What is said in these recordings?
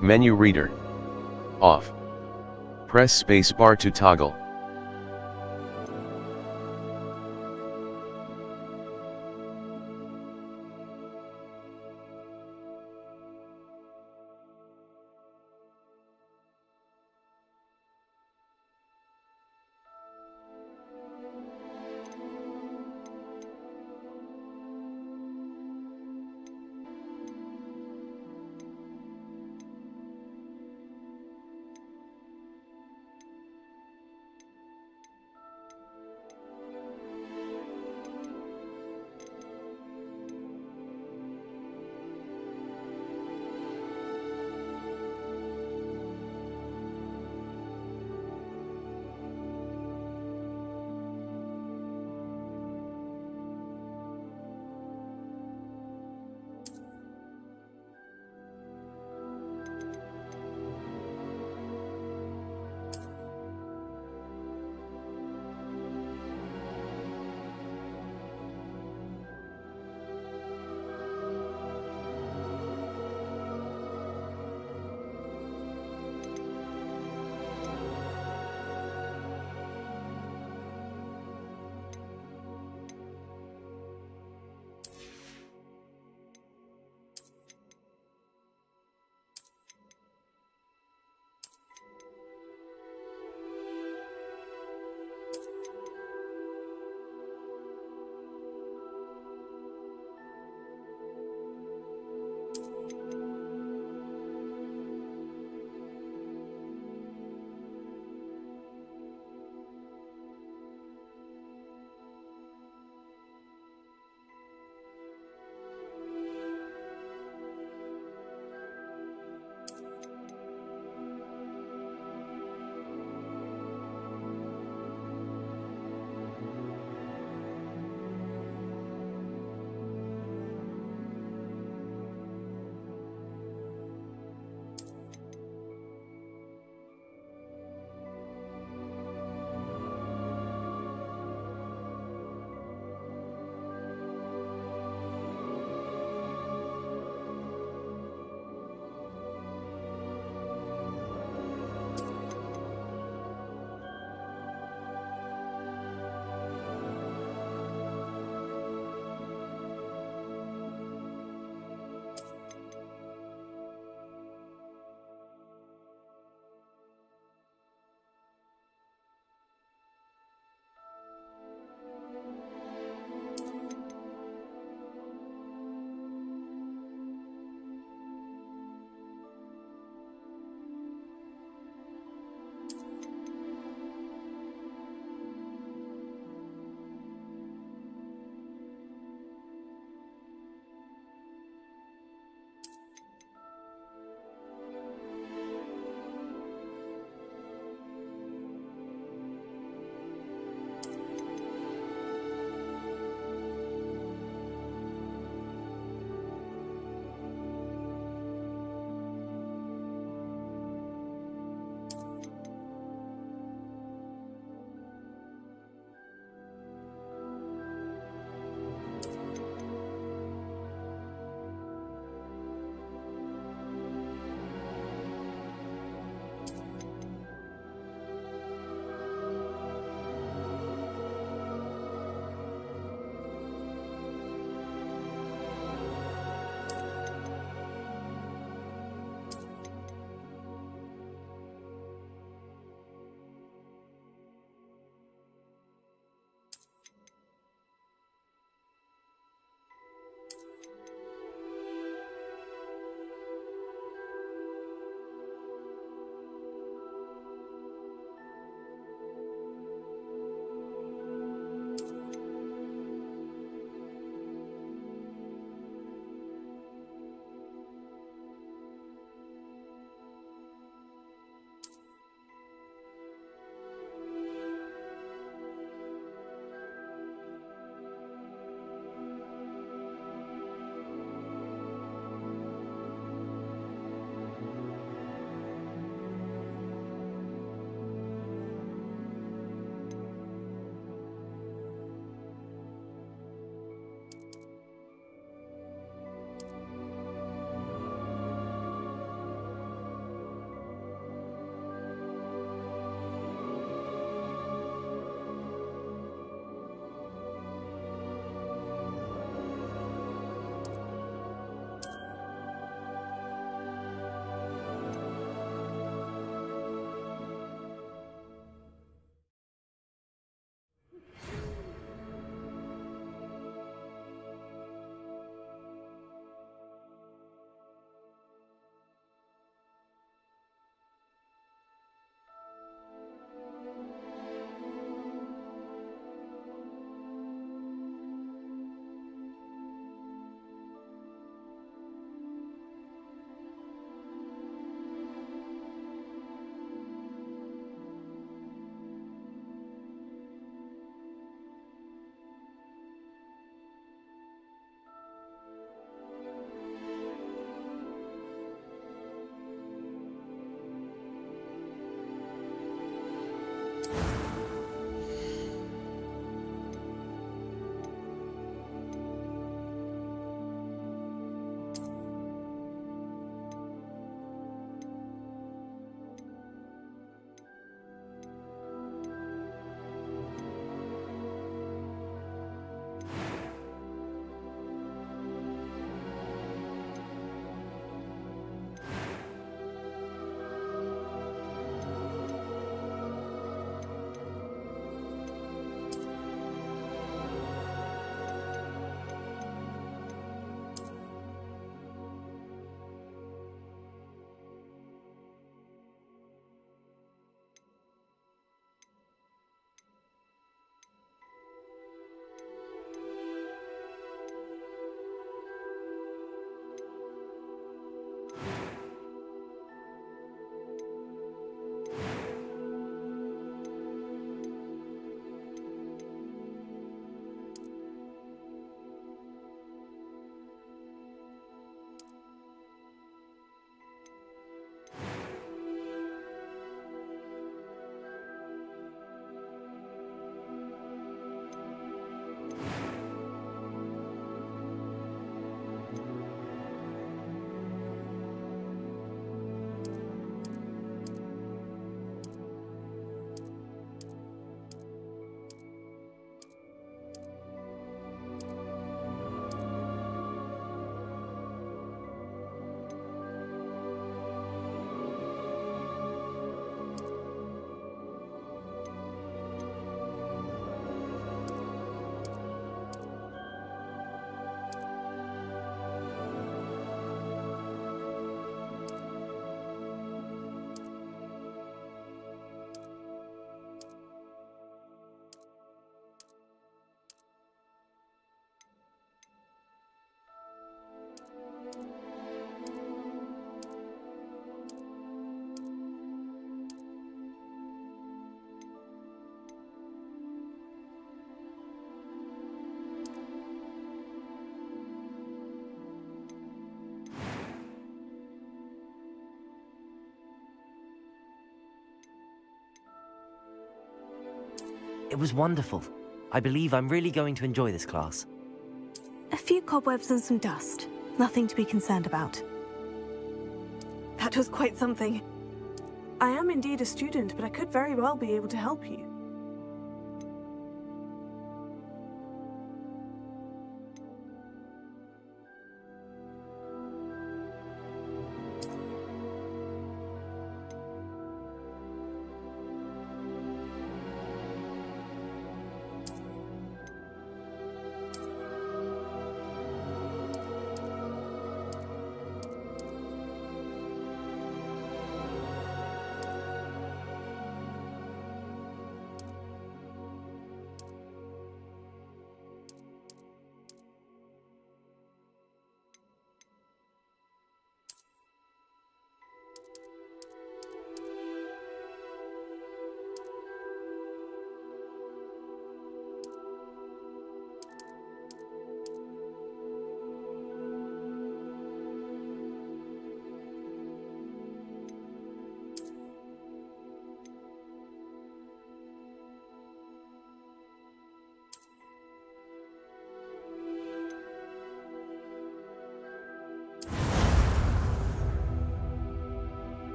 Menu reader. Off. Press spacebar to toggle. It was wonderful. I believe I'm really going to enjoy this class. A few cobwebs and some dust. Nothing to be concerned about. That was quite something. I am indeed a student, but I could very well be able to help you.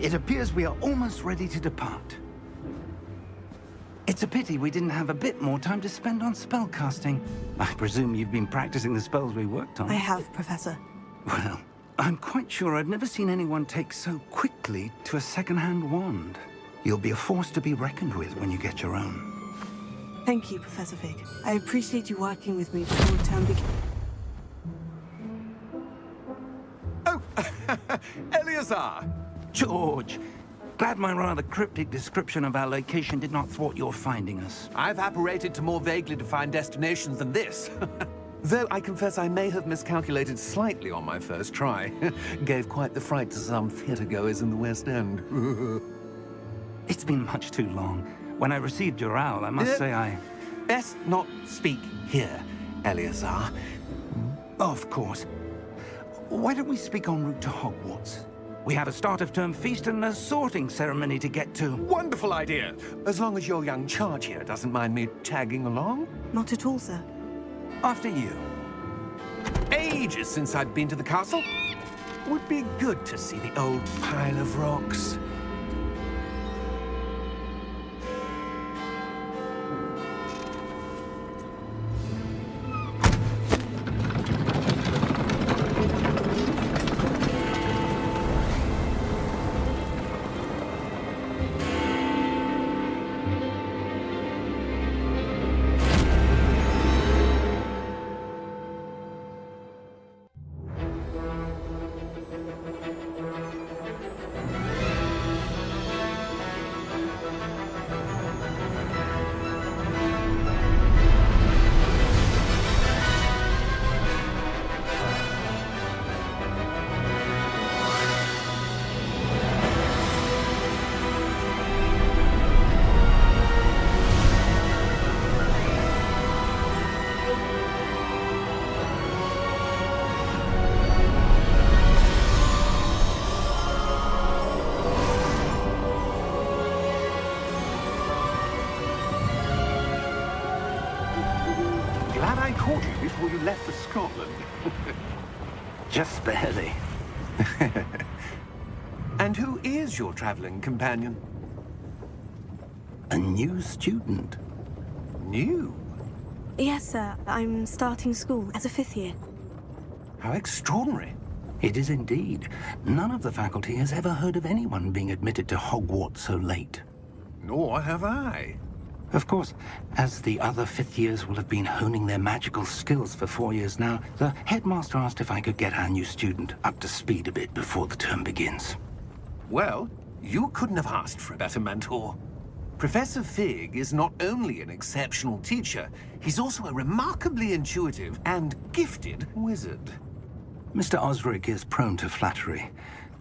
It appears we are almost ready to depart. It's a pity we didn't have a bit more time to spend on spellcasting. I presume you've been practicing the spells we worked on. I have, Professor. Well, I'm quite sure I've never seen anyone take so quickly to a second-hand wand. You'll be a force to be reckoned with when you get your own. Thank you, Professor Fig. I appreciate you working with me before the term begins. Oh, Eleazar! George, glad my rather cryptic description of our location did not thwart your finding us. I've apparated to more vaguely defined destinations than this. Though I confess I may have miscalculated slightly on my first try. Gave quite the fright to some theatre-goers in the West End. It's been much too long. When I received your owl, I must say I... Best not speak here, Eleazar. Of course. Why don't we speak en route to Hogwarts? We have a start-of-term feast and a sorting ceremony to get to. Wonderful idea! As long as your young charge here doesn't mind me tagging along. Not at all, sir. After you. Ages since I'd been to the castle. Would be good to see the old pile of rocks. Glad I caught you before you left for Scotland. Just barely. And who is your traveling companion? A new student. New? Yes, sir. I'm starting school as a 5th year. How extraordinary. It is indeed. None of the faculty has ever heard of anyone being admitted to Hogwarts so late. Nor have I. Of course, as the other 5th years will have been honing their magical skills for 4 years now, the headmaster asked if I could get our new student up to speed a bit before the term begins. Well, you couldn't have asked for a better mentor. Professor Fig is not only an exceptional teacher, he's also a remarkably intuitive and gifted wizard. Mr. Osric is prone to flattery.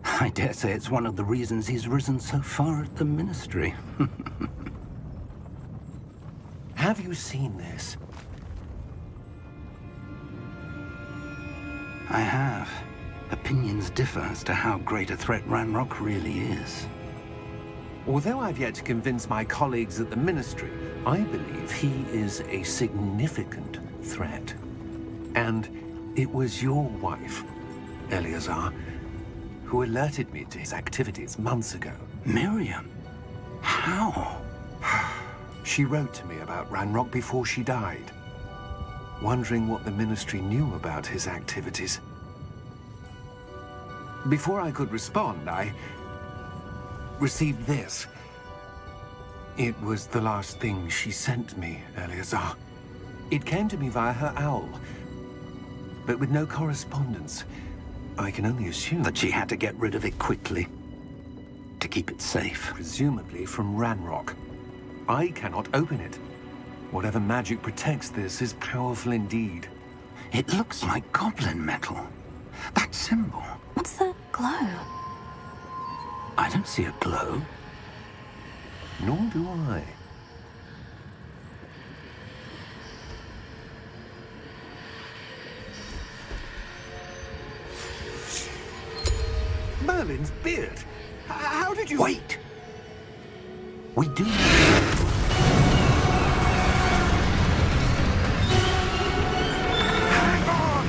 I dare say it's one of the reasons he's risen so far at the Ministry. Have you seen this? I have. A opinions differ as to how great a threat Ranrock really is. Although I've yet to convince my colleagues at the Ministry, I believe he is a significant threat. And it was your wife, Eleazar, who alerted me to his activities months ago. Miriam? How? She wrote to me about Ranrock before she died, wondering what the Ministry knew about his activities. Before I could respond, I received this. It was the last thing she sent me, Eleazar. It came to me via her owl, but with no correspondence. I can only assume That she had to get rid of it quickly, to keep it safe. presumably from Ranrock. I cannot open it. Whatever magic protects this is powerful indeed. It looks like goblin metal. That symbol. What's that glow? I don't see a glow. Nor do I. Merlin's beard! How did you... Wait! We do. Hang on!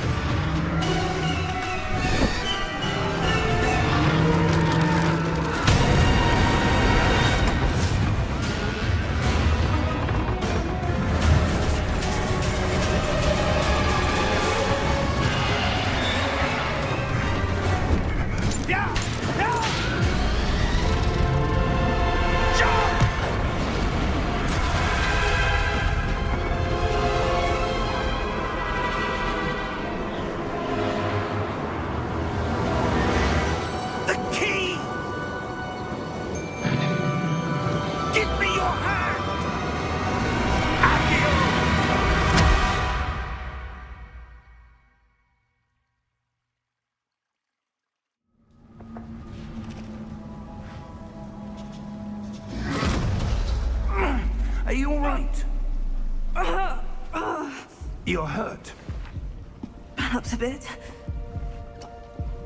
Yeah! Yeah! Jump! The key! Give me your hand! Accio! Are you all right? You're hurt. Perhaps a bit.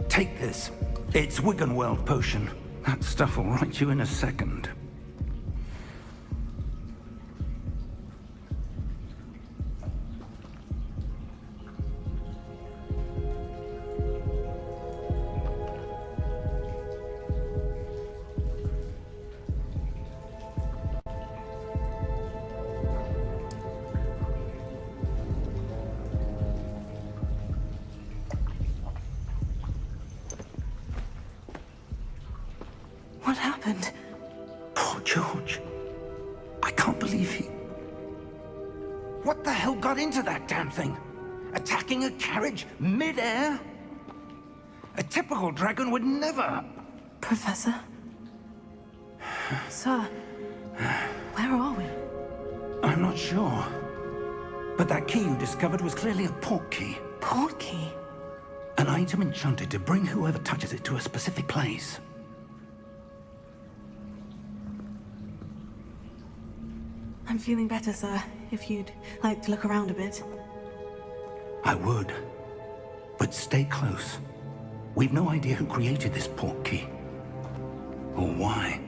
Take this. It's Wiggenweld potion. That stuff will right you in a second. What happened? Poor George. I can't believe he... What the hell got into that damn thing? Attacking a carriage mid-air? A typical dragon would never... Professor? Sir, where are we? I'm not sure. But that key you discovered was clearly a port key. Port key? An item enchanted to bring whoever touches it to a specific place. I'm feeling better, sir. If you'd like to look around a bit. I would. But stay close. We've no idea who created this port key. Or why.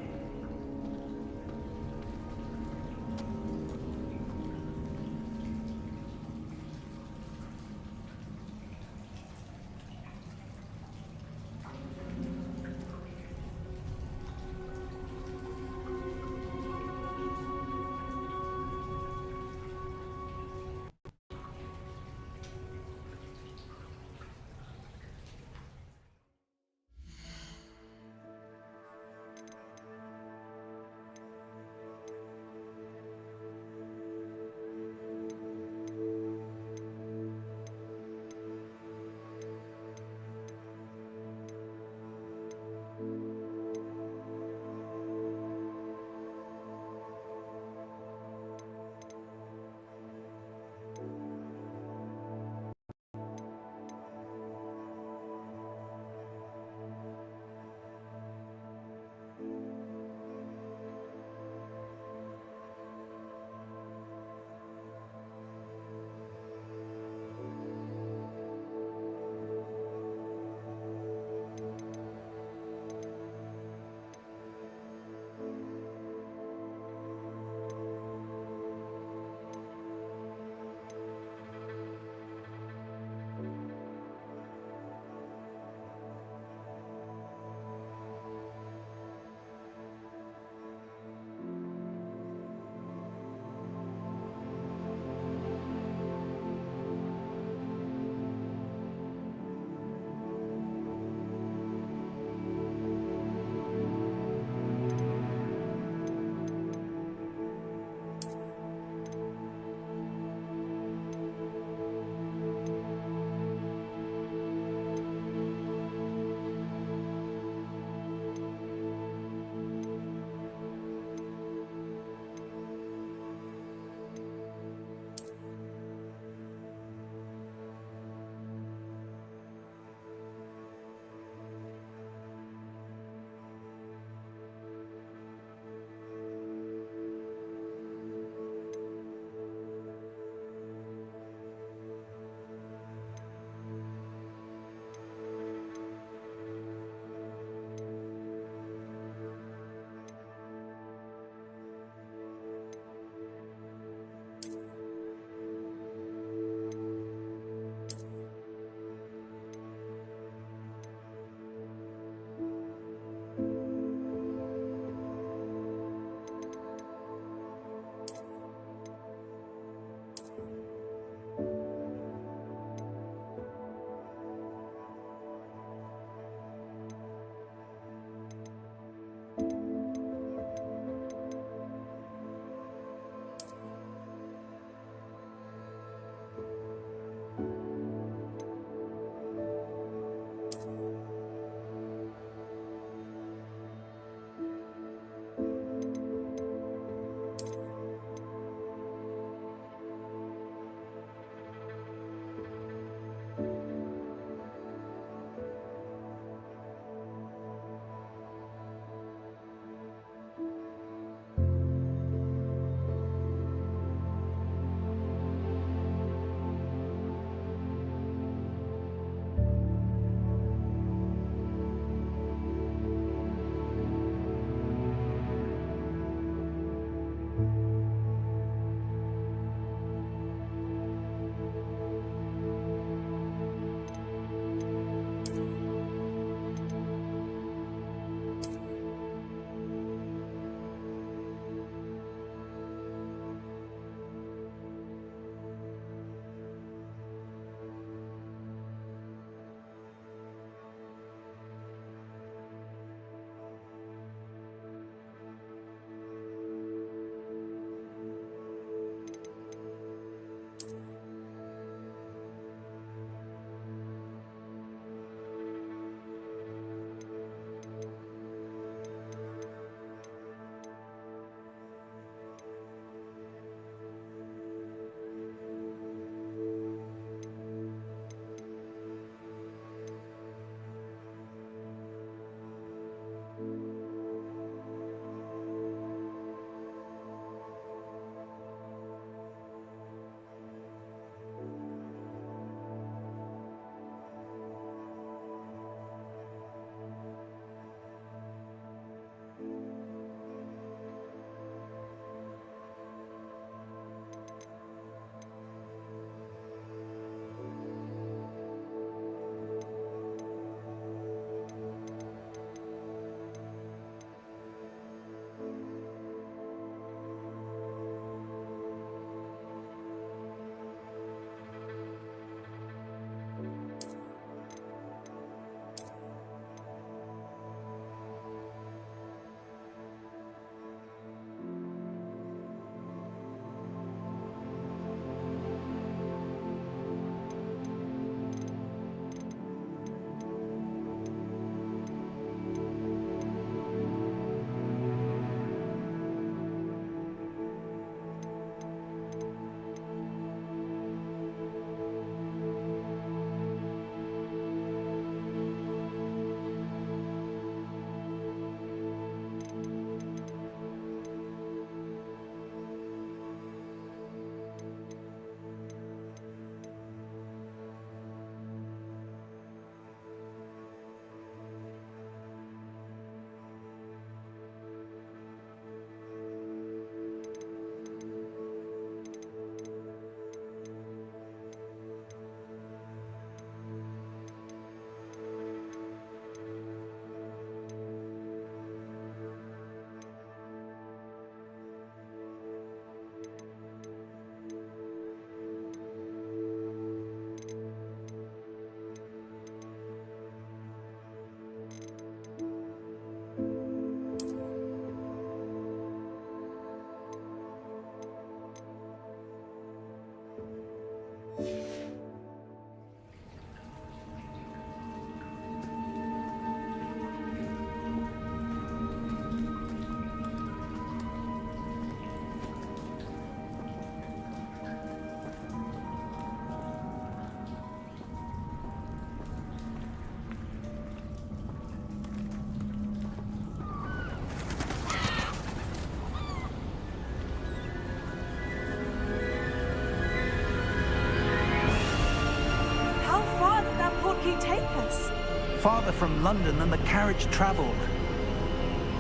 farther from London than the carriage travelled.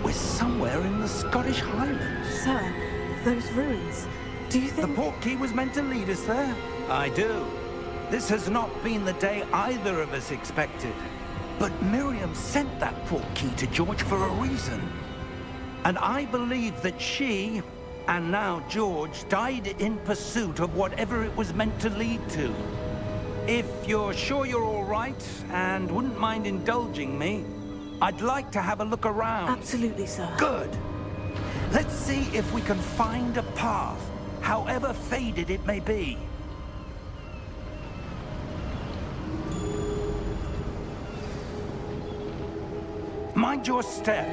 We're somewhere in the Scottish Highlands. Sir, those ruins. Do you The think... portkey was meant to lead us there? I do. This has not been the day either of us expected. But Miriam sent that portkey to George for a reason. And I believe that she, and now George, died in pursuit of whatever it was meant to lead to. If you're sure you're all right, and wouldn't mind indulging me, I'd like to have a look around. Absolutely, sir. Good. Let's see if we can find a path, however faded it may be. Mind your step.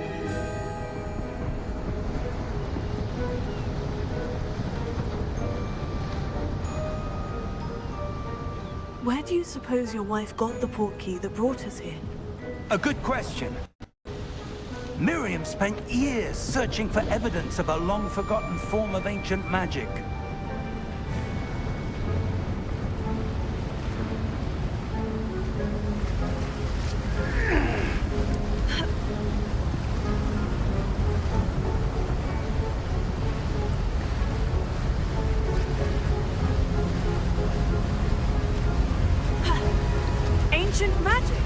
Where do you suppose your wife got the portkey that brought us here? A good question. Miriam spent years searching for evidence of a long-forgotten form of ancient magic. Ancient magic?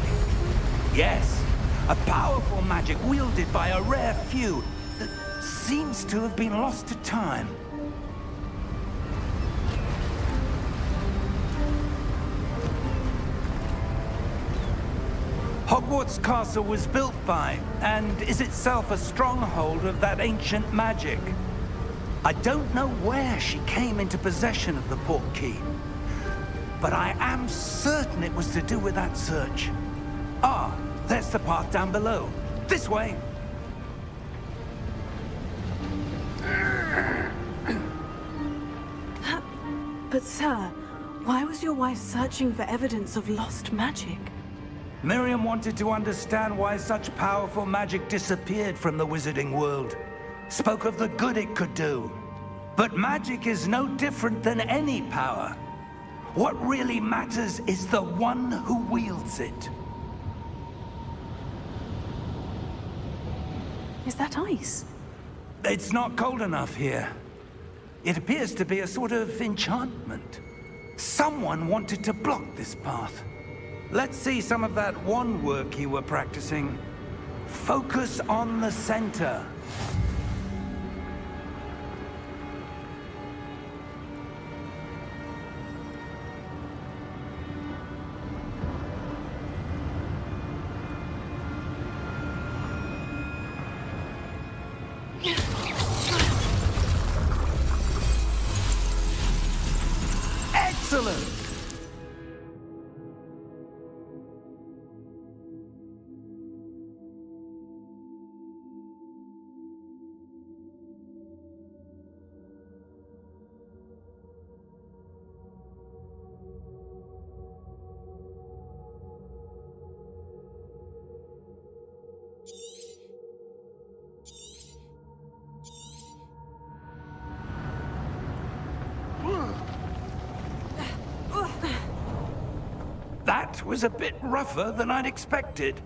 Yes, a powerful magic wielded by a rare few that seems to have been lost to time. Hogwarts Castle was built by, and is itself a stronghold of that ancient magic. I don't know where she came into possession of the portkey, but I am certain it was to do with that search. Ah, there's the path down below. This way. But sir, why was your wife searching for evidence of lost magic? Miriam wanted to understand why such powerful magic disappeared from the wizarding world. Spoke of the good it could do. But magic is no different than any power. What really matters is the one who wields it. Is that ice? It's not cold enough here. It appears to be a sort of enchantment. Someone wanted to block this path. Let's see some of that wand work you were practicing. Focus on the center. Excellent! That was a bit rougher than I'd expected.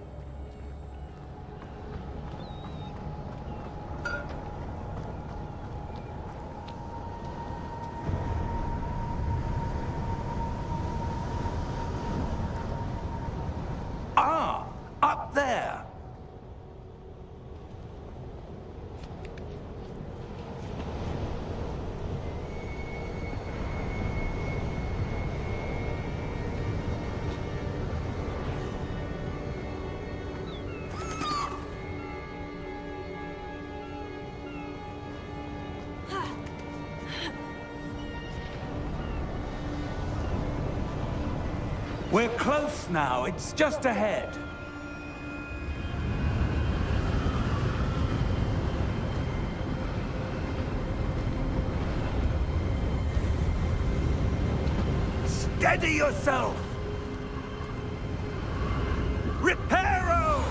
Ah, up there. We're close now. It's just ahead. Steady yourself! Reparo!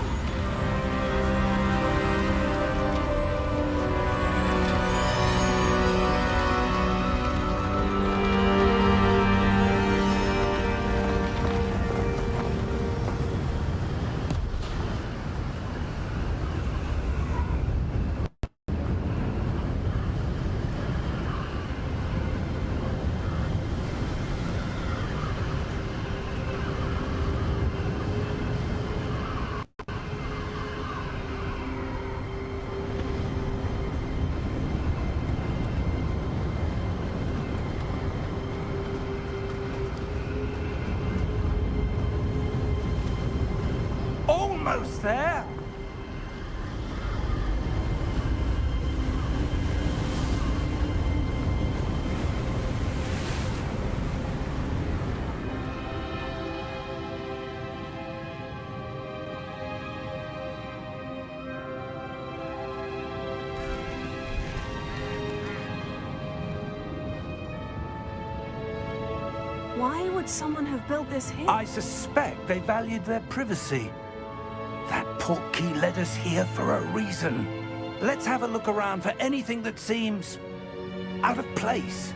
almost there. Why would someone have built this here? I suspect they valued their privacy. That portkey led us here for a reason. Let's have a look around for anything that seems out of place.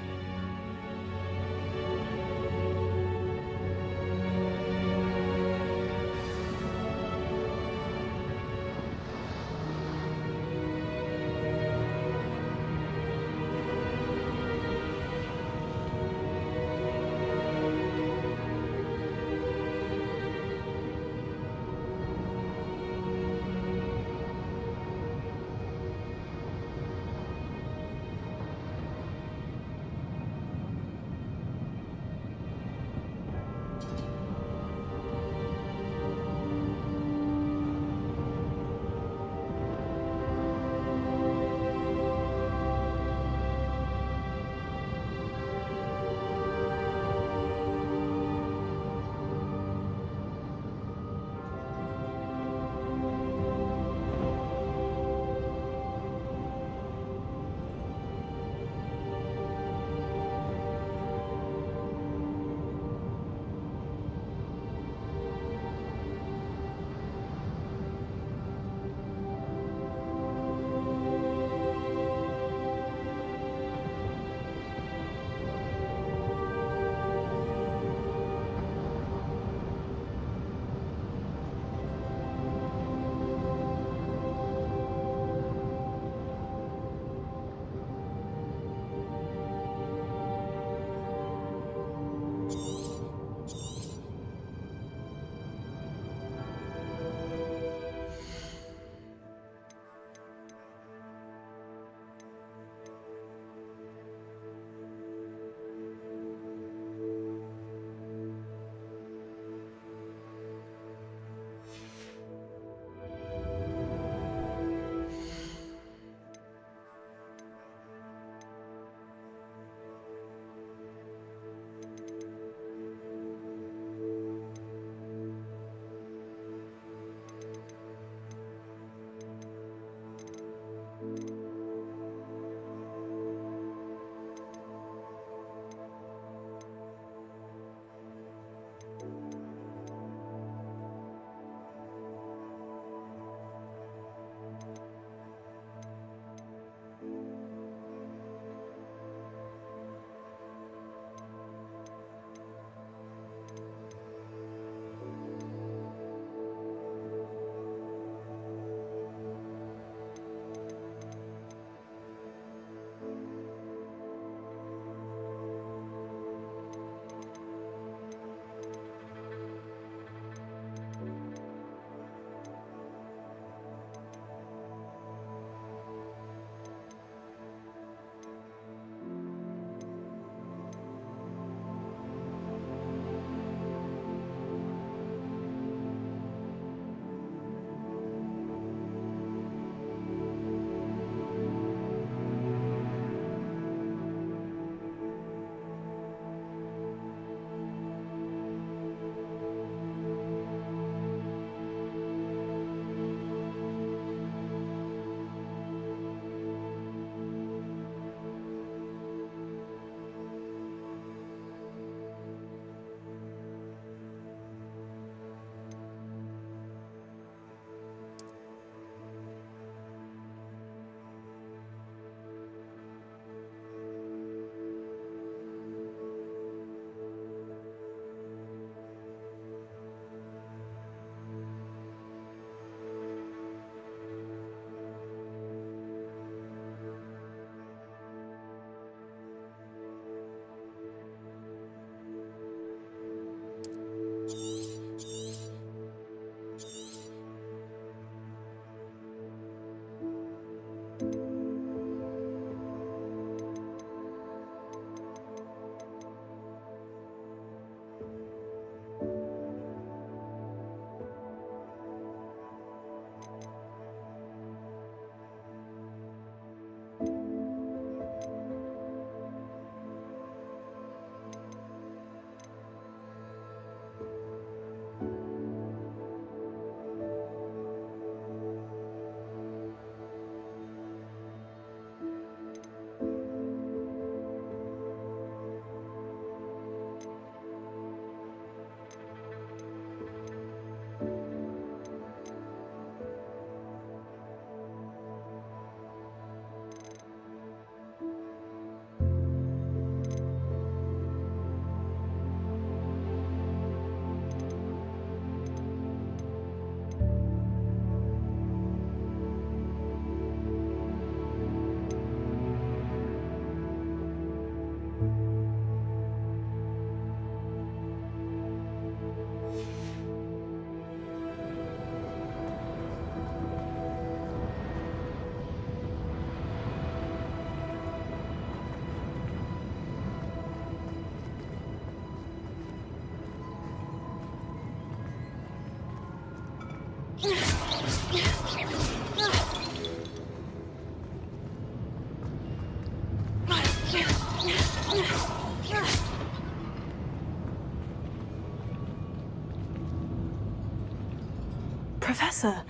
Professor,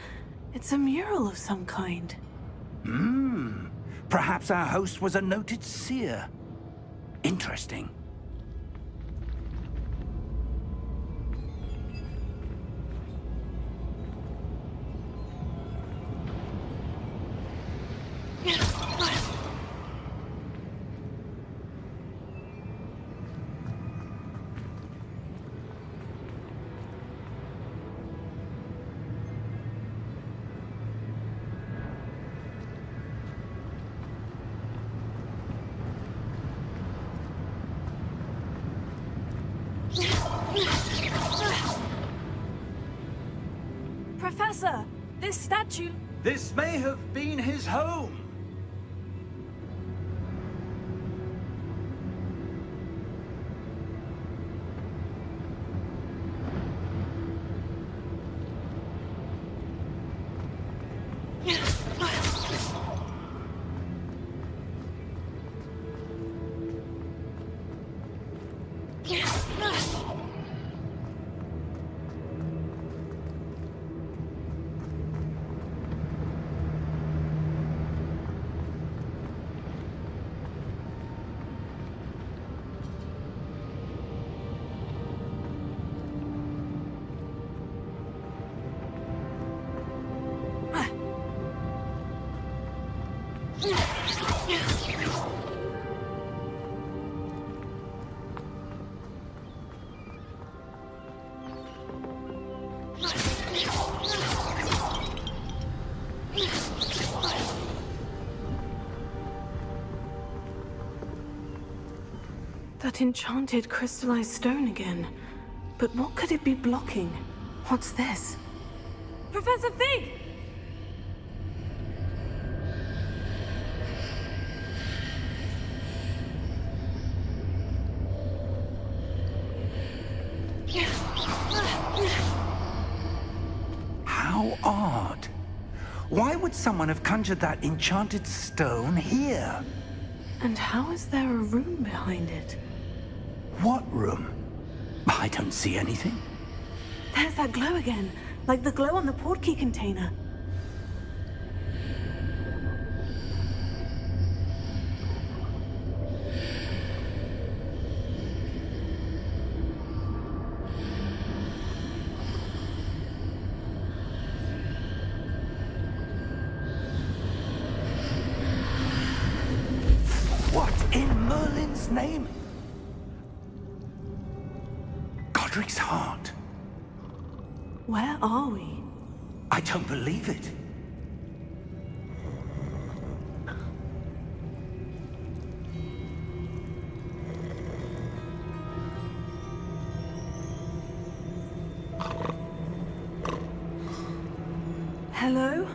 it's a mural of some kind. Perhaps our host was a noted seer. Interesting. Professor, this statue... This may have been his home. That enchanted crystallized stone again. But what could it be blocking? What's this? Professor Fig! How odd. Why would someone have conjured that enchanted stone here? And how is there a room behind it? What room? I don't see anything. There's that glow again, like the glow on the portkey container. What in Merlin's name? Godric's heart. Where are we? I don't believe it. Hello?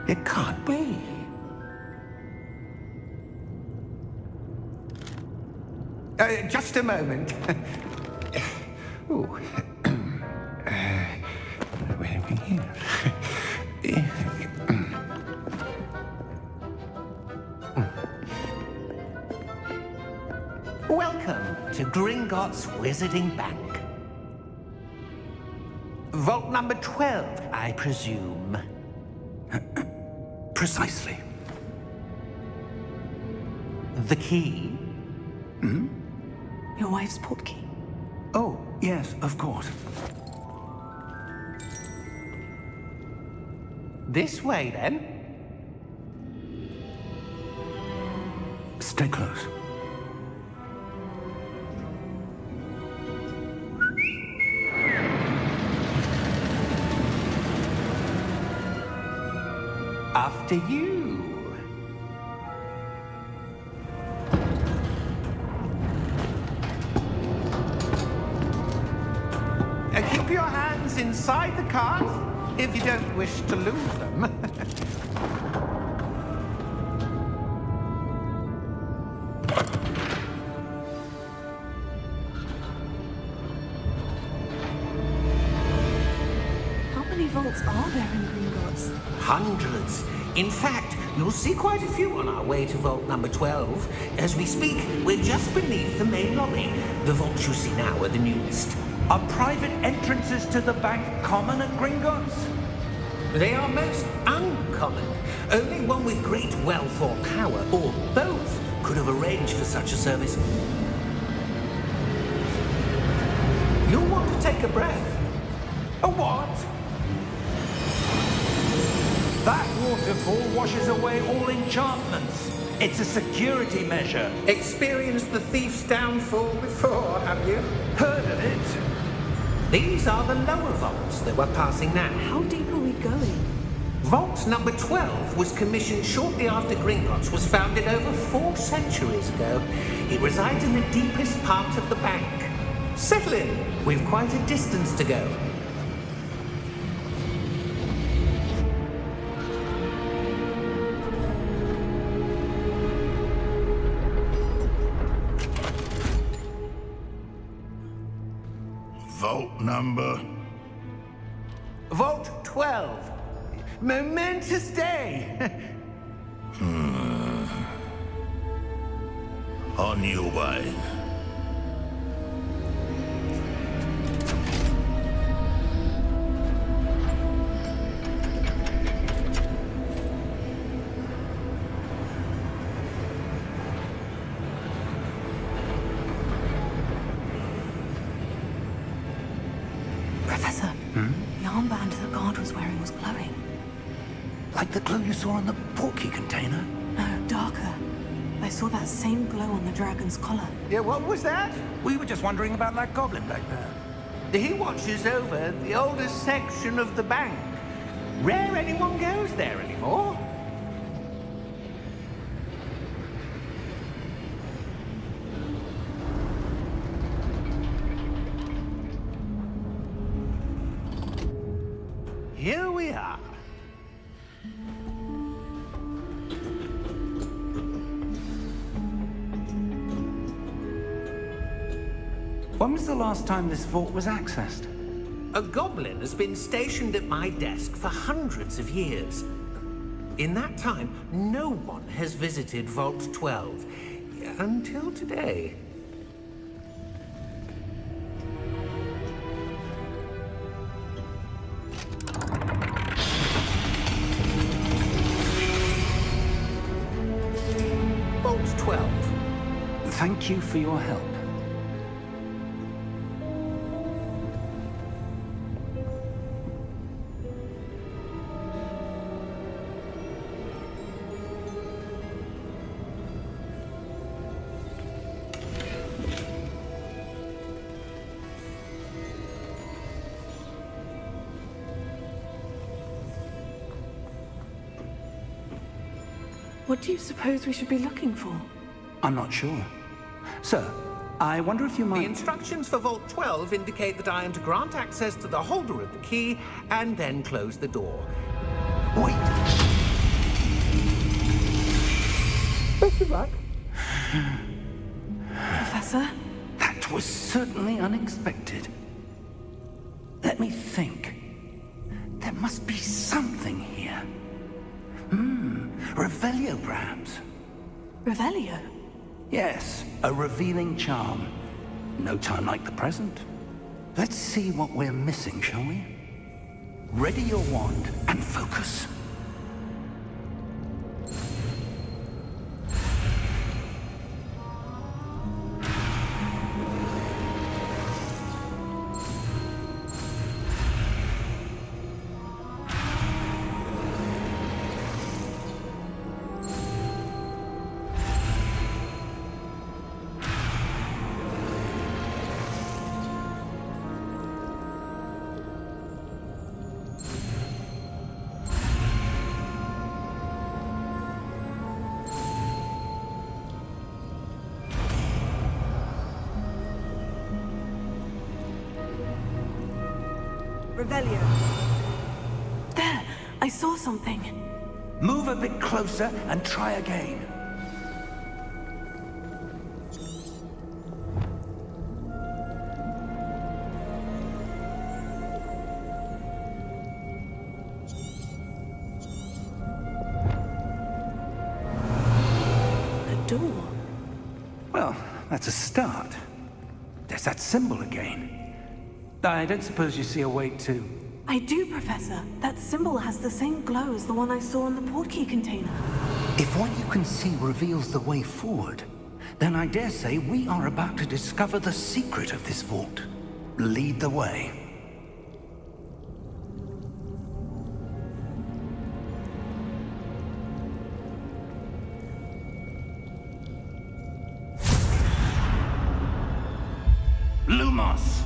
It can't be. Just a moment. Ooh. Where are we here? Welcome to Gringotts Wizarding Bank. Vault number 12, I presume. Precisely. The key? Your wife's portkey. Oh, yes, of course. This way, then. Stay close. After you. inside the cart, if you don't wish to lose them. How many vaults are there in Gringotts? Hundreds. In fact, you'll see quite a few on our way to vault number 12. As we speak, we're just beneath the main lobby. The vaults you see now are the newest. Are private entrances to the bank common at Gringotts? They are most uncommon. Only one with great wealth or power, or both, could have arranged for such a service. You'll want to take a breath. A what? That waterfall washes away all enchantments. It's a security measure. Experienced the thief's downfall before, have you? Heard of it? These are the lower vaults that we're passing now. How deep are we going? Vault number 12 was commissioned shortly after Gringotts was founded over 4 centuries ago. It resides in the deepest part of the bank. Settle in. We've quite a distance to go. Vault number? Vault 12. Momentous day. On your way. Professor, the armband the guard was wearing was glowing. Like the glow you saw on the porky container? No, darker. I saw that same glow on the dragon's collar. Yeah, what was that? We were just wondering about that goblin back there. He watches over the oldest section of the bank. Rare anyone goes there anymore. Here we are. When was the last time this vault was accessed? A goblin has been stationed at my desk for hundreds of years. In that time, no one has visited Vault 12. Until today. Vault 12. Thank you for your help. What do you suppose we should be looking for? I'm not sure. Sir, I wonder if you The might... instructions for Vault 12 indicate that I am to grant access to the holder of the key and then close the door. Wait! Best of luck. Professor? That was certainly unexpected. Let me think. There must be something here. Revelio, perhaps. Revelio? Yes, a revealing charm. No time like the present. Let's see what we're missing, shall we? Ready your wand and focus. Revelio. There, I saw something. Move a bit closer and try again. A door. Well, that's a start. There's that symbol again. I don't suppose you see a way to... I do, Professor. That symbol has the same glow as the one I saw in the portkey container. If what you can see reveals the way forward, then I dare say we are about to discover the secret of this vault. Lead the way. Lumos!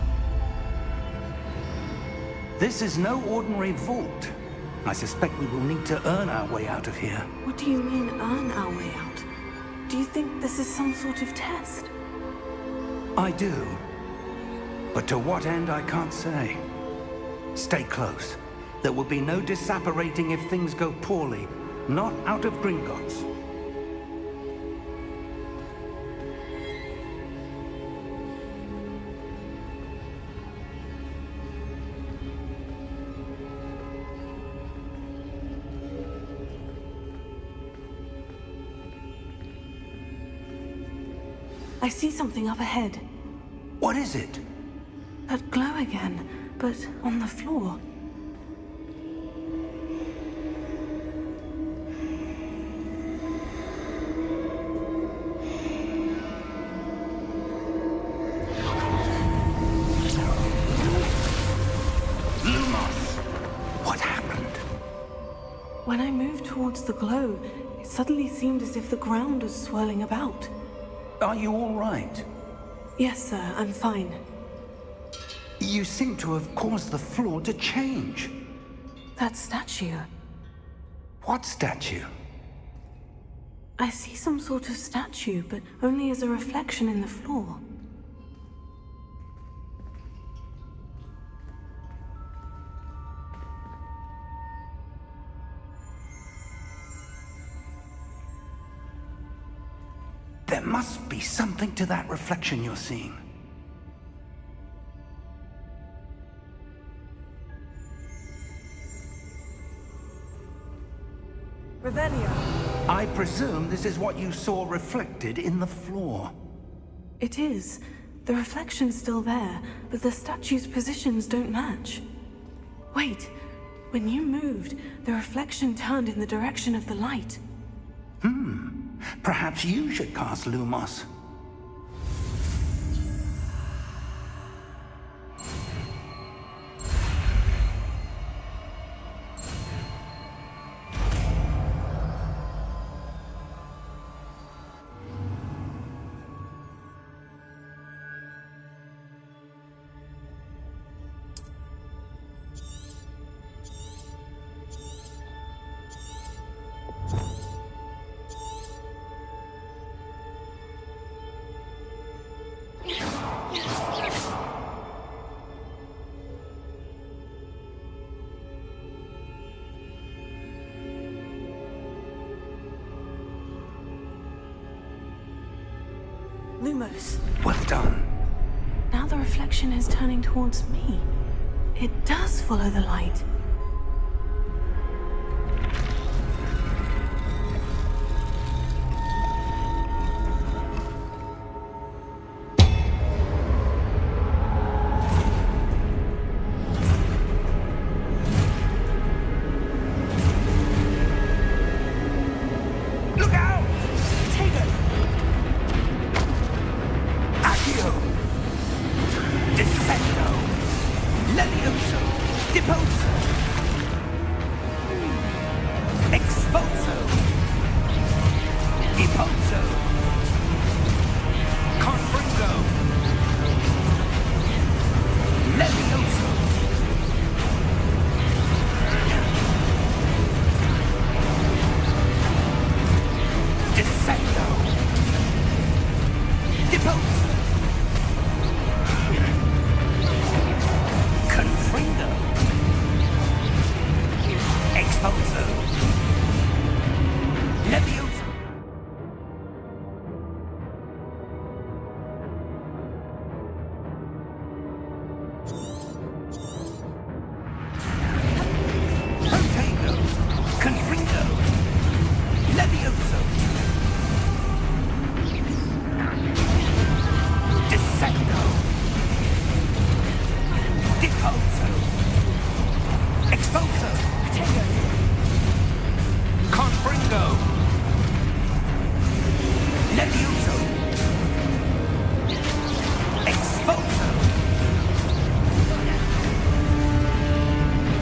This is no ordinary vault. I suspect we will need to earn our way out of here. What do you mean, earn our way out? Do you think this is some sort of test? I do. But to what end, I can't say. Stay close. There will be no disapparating if things go poorly. Not out of Gringotts. I see something up ahead. What is it? That glow again, but on the floor. Lumos! What happened? When I moved towards the glow, it suddenly seemed as if the ground was swirling about. Are you all right? Yes, sir, I'm fine. You seem to have caused the floor to change. That statue. What statue? I see some sort of statue, but only as a reflection in the floor. There must be something to that reflection you're seeing. Revelio. I presume this is what you saw reflected in the floor. It is. The reflection's still there, but the statue's positions don't match. Wait. When you moved, the reflection turned in the direction of the light. Perhaps you should cast Lumos. Lumos. Well done. Now the reflection is turning towards me. It does follow the light. Look out! Potato! Accio! Descendo! Levioso! Deposo! Expulso! Levioso! Protego! Confringo! Levioso! Descendo! Dipulso! Expulso! Protego! Confringo! Levioso! Expulso!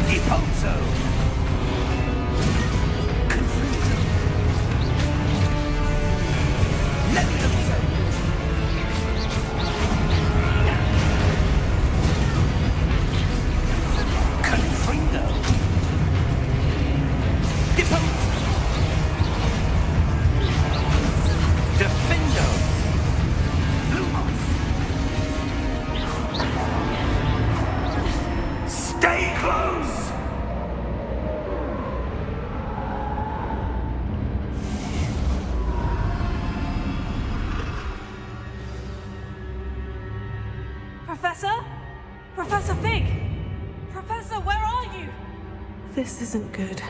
Dipulso! Confringo! Levioso! Confringo! Dipulso! Defendo! Lumos! Stay close! Professor? Professor Fig! Professor, where are you? This isn't good.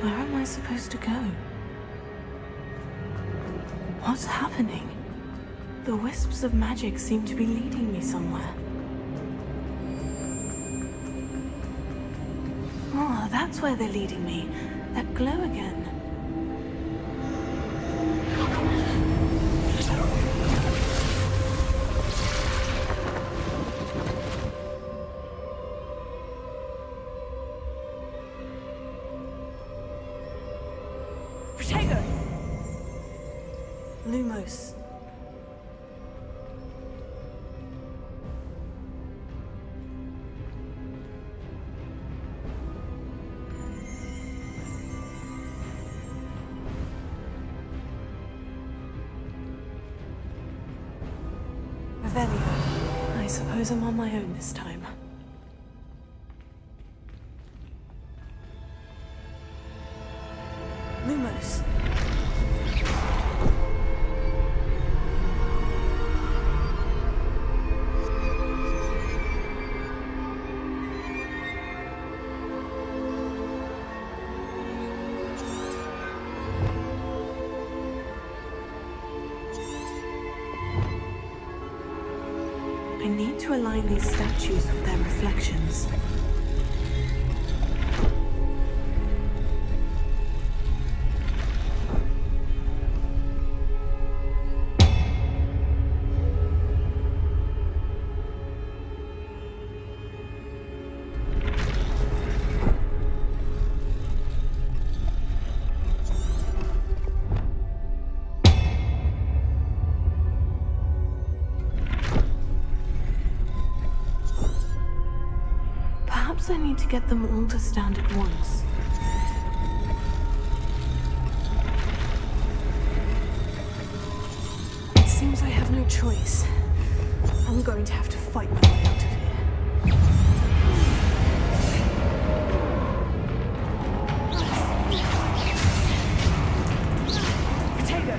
Where am I supposed to go? What's happening? The wisps of magic seem to be leading me somewhere. Oh, that's where they're leading me. That glow again. Protego! Lumos. Revelio. I suppose I'm on my own this time. Lumos. I need to align these statues with their reflections. Perhaps I need to get them all to stand at once. It seems I have no choice. I'm going to have to fight my way out of here. Potato!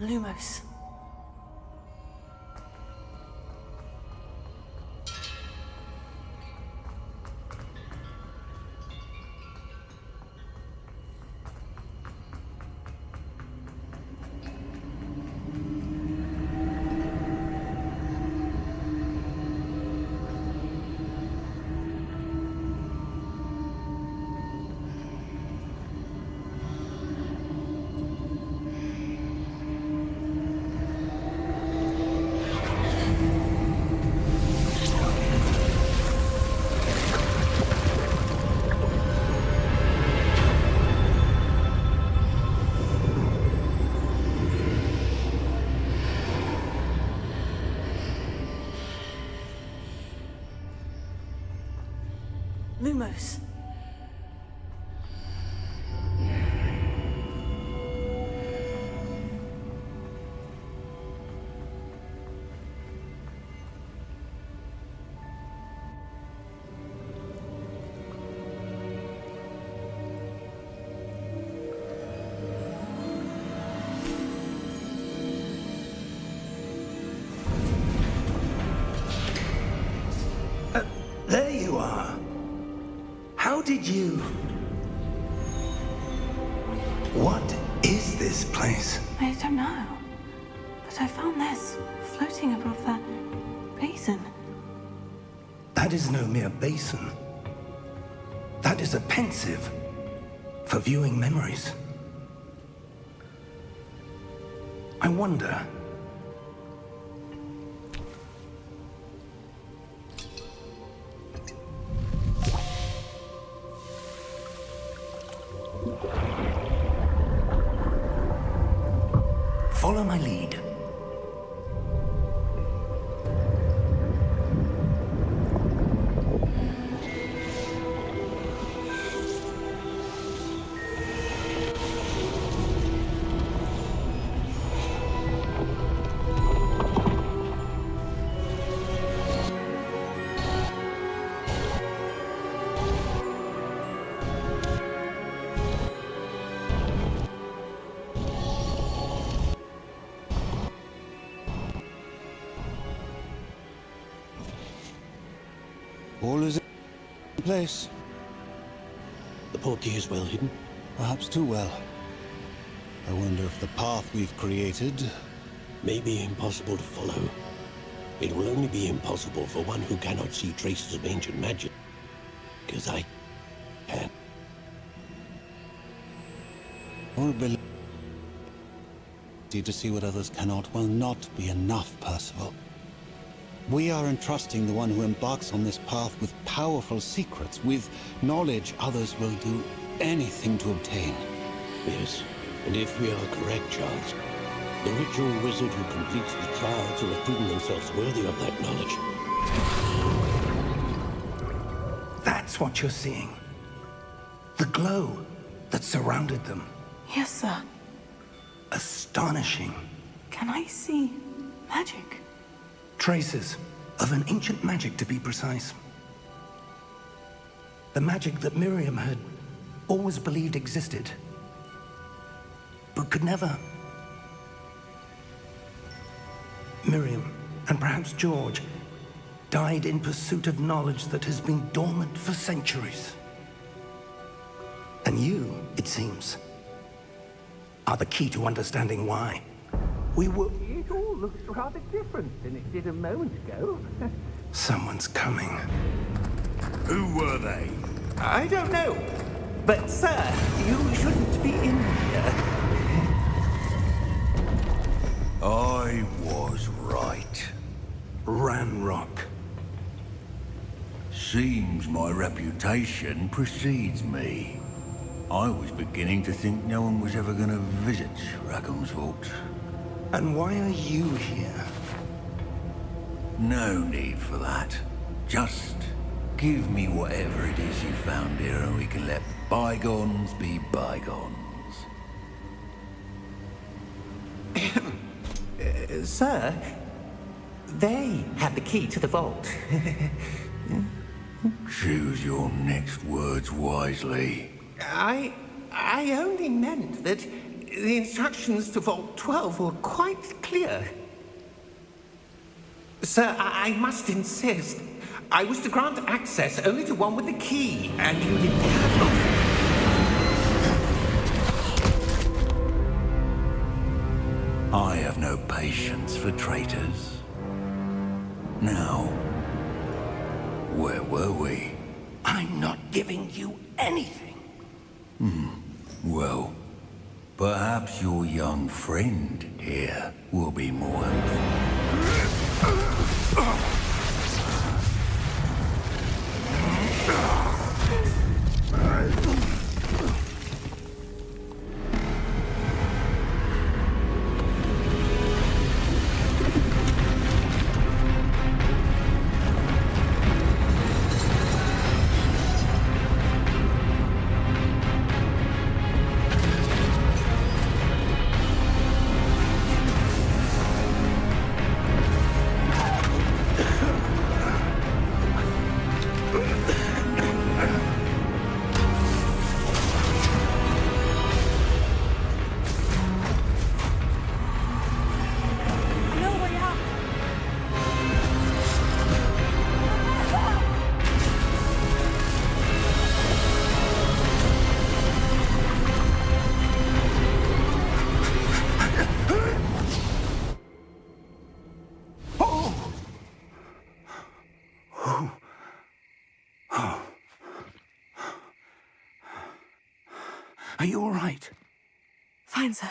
Lumos. Lumos. There you are. How did you... What is this place? I don't know. But I found this floating above that basin. That is no mere basin. That is a pensive for viewing memories. I wonder... Follow my lead. All is in place. The portkey is well hidden. Perhaps too well. I wonder if the path we've created... May be impossible to follow. It will only be impossible for one who cannot see traces of ancient magic. Because I can. Our ability to see what others cannot will not be enough, Percival. We are entrusting the one who embarks on this path with powerful secrets, with knowledge others will do anything to obtain. Yes, and if we are correct, Charles, the ritual wizard who completes the trials will have proven themselves worthy of that knowledge. That's what you're seeing. The glow that surrounded them. Yes, sir. Astonishing. Can I see magic? Traces of an ancient magic, to be precise. The magic that Miriam had always believed existed, but could never. Miriam, and perhaps George, died in pursuit of knowledge that has been dormant for centuries. And you, it seems, are the key to understanding why. We were... It all looks rather different than it did a moment ago. Someone's coming. Who were they? I don't know. But, sir, you shouldn't be in here. I was right. Ranrock. Seems my reputation precedes me. I was beginning to think no one was ever going to visit Rackham's vault. And why are you here? No need for that. Just give me whatever it is you found here and we can let bygones be bygones. Sir, they have the key to the vault. Choose your next words wisely. I only meant that The instructions to Vault 12 were quite clear. Sir, I must insist. I was to grant access only to one with the key, and you didn't have... I have no patience for traitors. Now, where were we? I'm not giving you anything. Well, perhaps your young friend here will be more helpful. Are you all right? Fine, sir.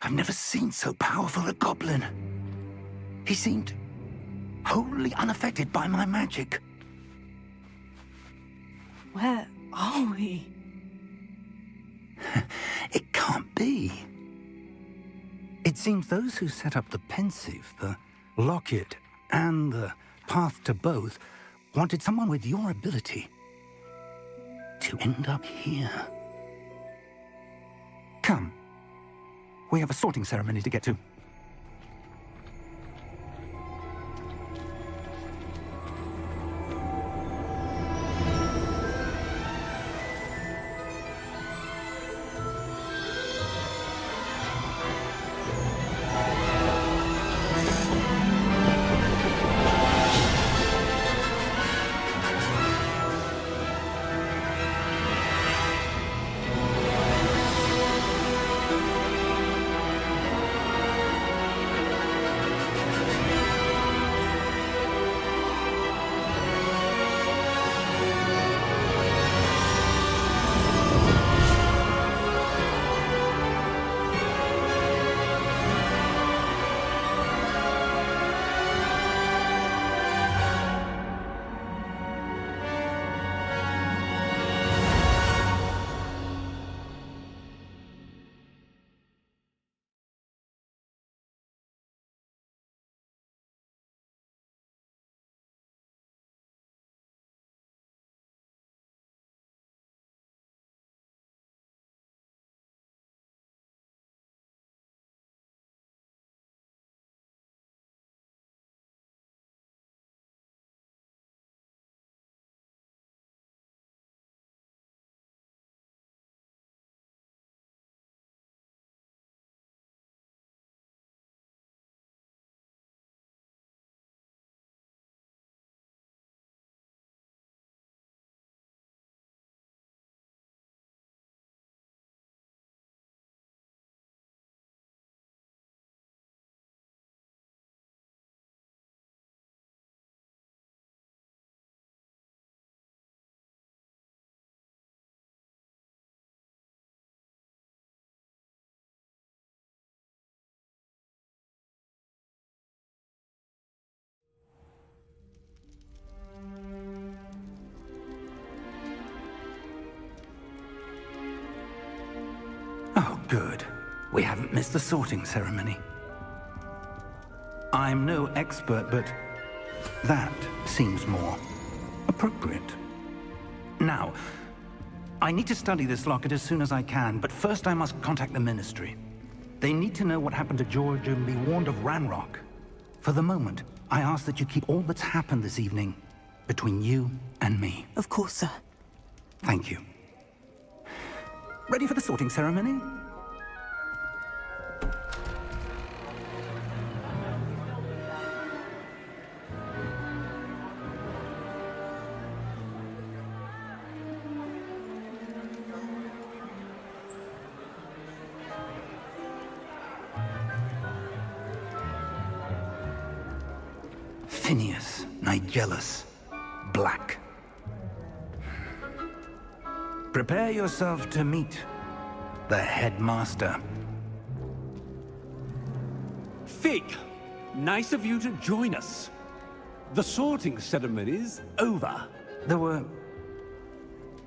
I've never seen so powerful a goblin. He seemed wholly unaffected by my magic. Where are we? It can't be. It seems those who set up the pensive, the locket, and the path to both wanted someone with your ability to end up here. Come. We have a sorting ceremony to get to. Oh, good. We haven't missed the sorting ceremony. I'm no expert, but that seems more appropriate. Now, I need to study this locket as soon as I can, but first I must contact the Ministry. They need to know what happened to George and be warned of Ranrock. For the moment, I ask that you keep all that's happened this evening between you and me. Of course, sir. Thank you. Ready for the sorting ceremony? Phineas, Nigellus, Black. Prepare yourself to meet the headmaster. Fig, nice of you to join us. The sorting ceremony's over. There were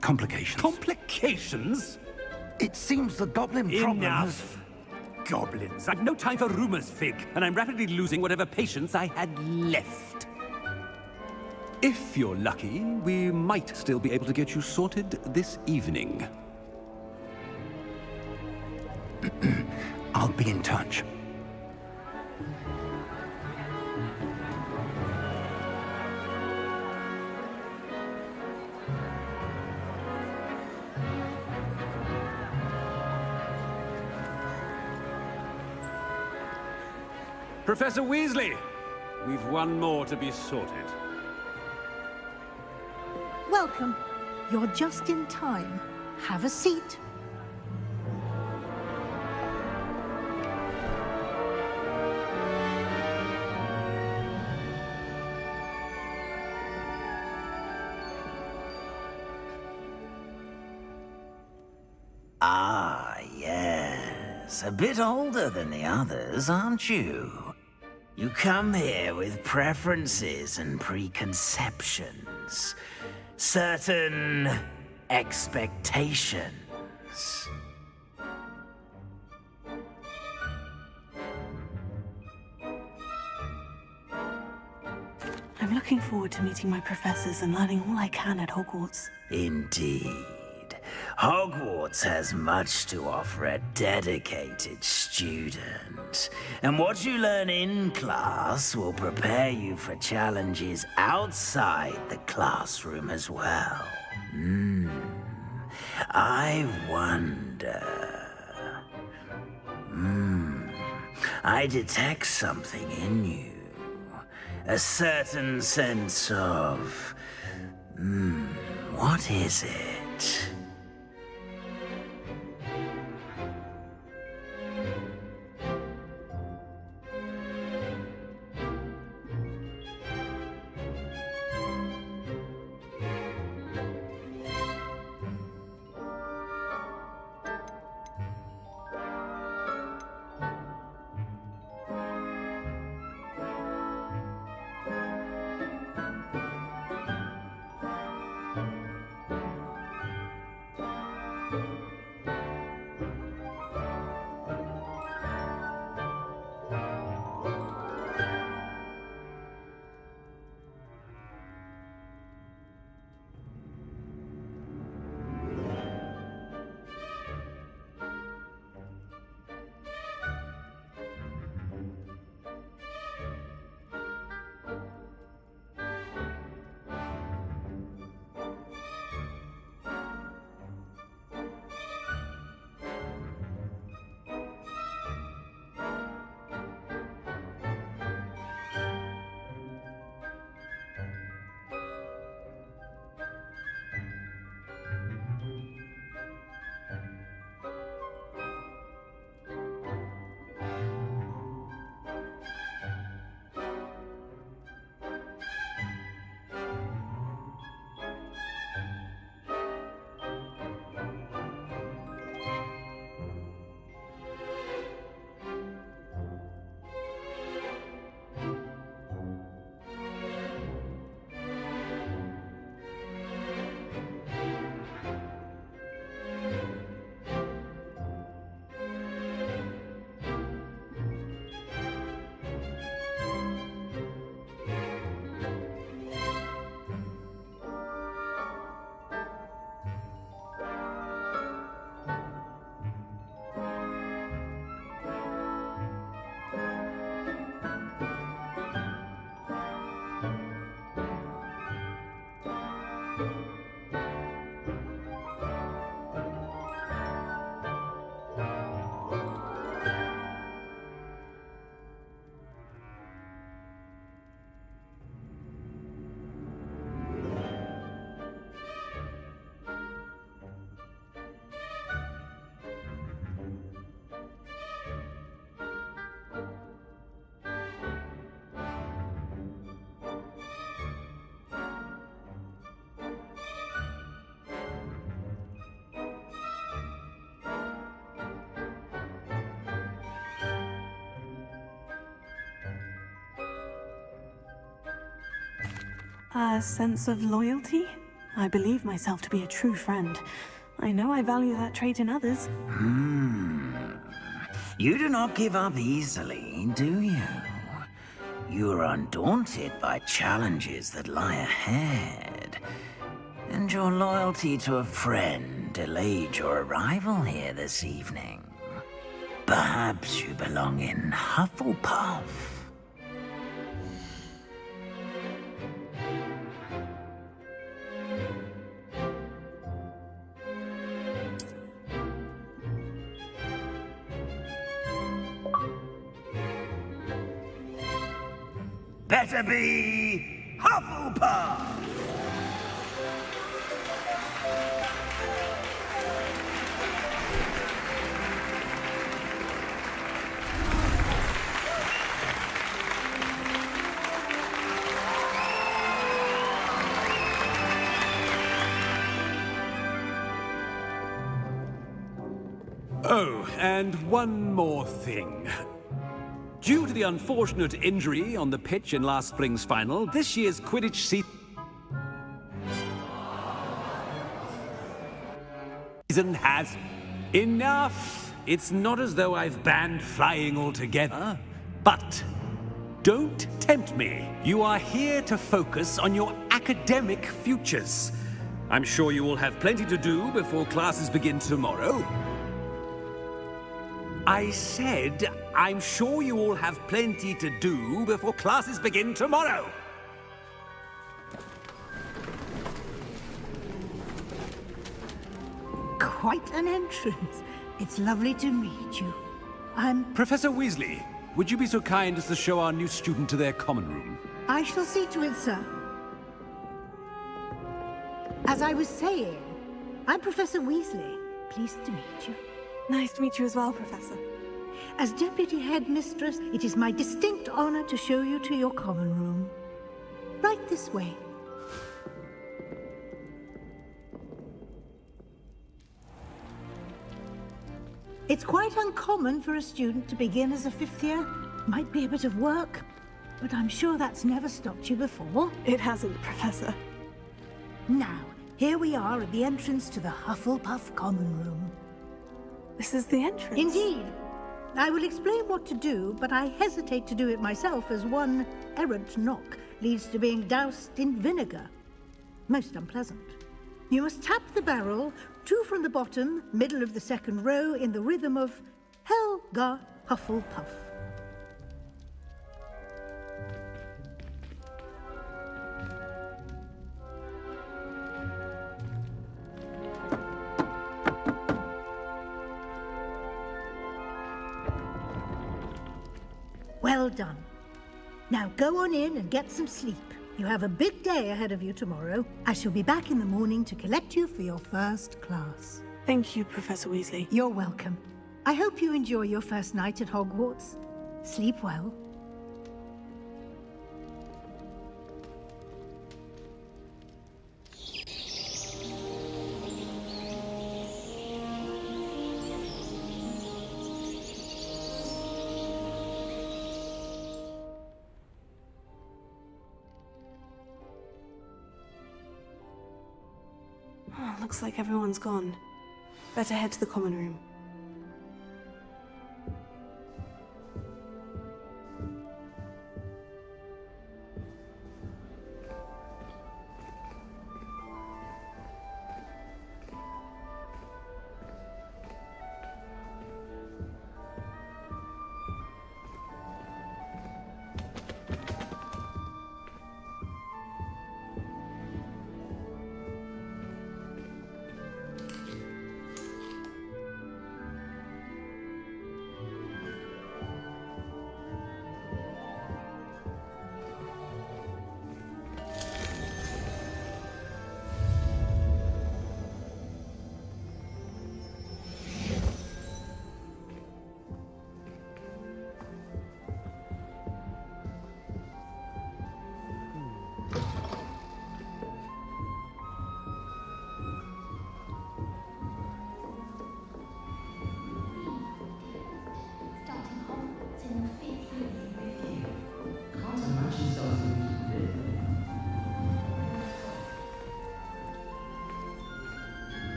complications. Complications? It seems the goblin problem has... Enough! Goblins. I've no time for rumors, Fig, and I'm rapidly losing whatever patience I had left. If you're lucky, we might still be able to get you sorted this evening. I'll be in touch. Professor Weasley, we've one more to be sorted. Welcome. You're just in time. Have a seat. Ah, yes. A bit older than the others, aren't you? You come here with preferences and preconceptions. Certain expectations. I'm looking forward to meeting my professors and learning all I can at Hogwarts. Indeed. Hogwarts has much to offer a dedicated student. And what you learn in class will prepare you for challenges outside the classroom as well. I wonder... I detect something in you. A certain sense of... what is it? A sense of loyalty? I believe myself to be a true friend. I know I value that trait in others. You do not give up easily, do you? You are undaunted by challenges that lie ahead. And your loyalty to a friend delayed your arrival here this evening. Perhaps you belong in Hufflepuff. Better be Hufflepuff! Oh, and one more thing. Due to the unfortunate injury on the pitch in last spring's final, this year's Quidditch season has... Enough! It's not as though I've banned flying altogether, but don't tempt me. You are here to focus on your academic futures. I'm sure you will have plenty to do before classes begin tomorrow. I said, I'm sure you all have plenty to do before classes begin tomorrow. Quite an entrance. It's lovely to meet you. Professor Weasley, would you be so kind as to show our new student to their common room? I shall see to it, sir. As I was saying, I'm Professor Weasley. Pleased to meet you. Nice to meet you as well, Professor. As Deputy Headmistress, it is my distinct honor to show you to your common room. Right this way. It's quite uncommon for a student to begin as a fifth year. Might be a bit of work, but I'm sure that's never stopped you before. It hasn't, Professor. Now, here we are at the entrance to the Hufflepuff common room. This is the entrance? Indeed. I will explain what to do, but I hesitate to do it myself as one errant knock leads to being doused in vinegar. Most unpleasant. You must tap the barrel, 2 from the bottom, middle of the second row, in the rhythm of Helga Hufflepuff. Well done. Now go on in and get some sleep. You have a big day ahead of you tomorrow. I shall be back in the morning to collect you for your first class. Thank you, Professor Weasley. You're welcome. I hope you enjoy your first night at Hogwarts. Sleep well. Oh, looks like everyone's gone. Better head to the common room.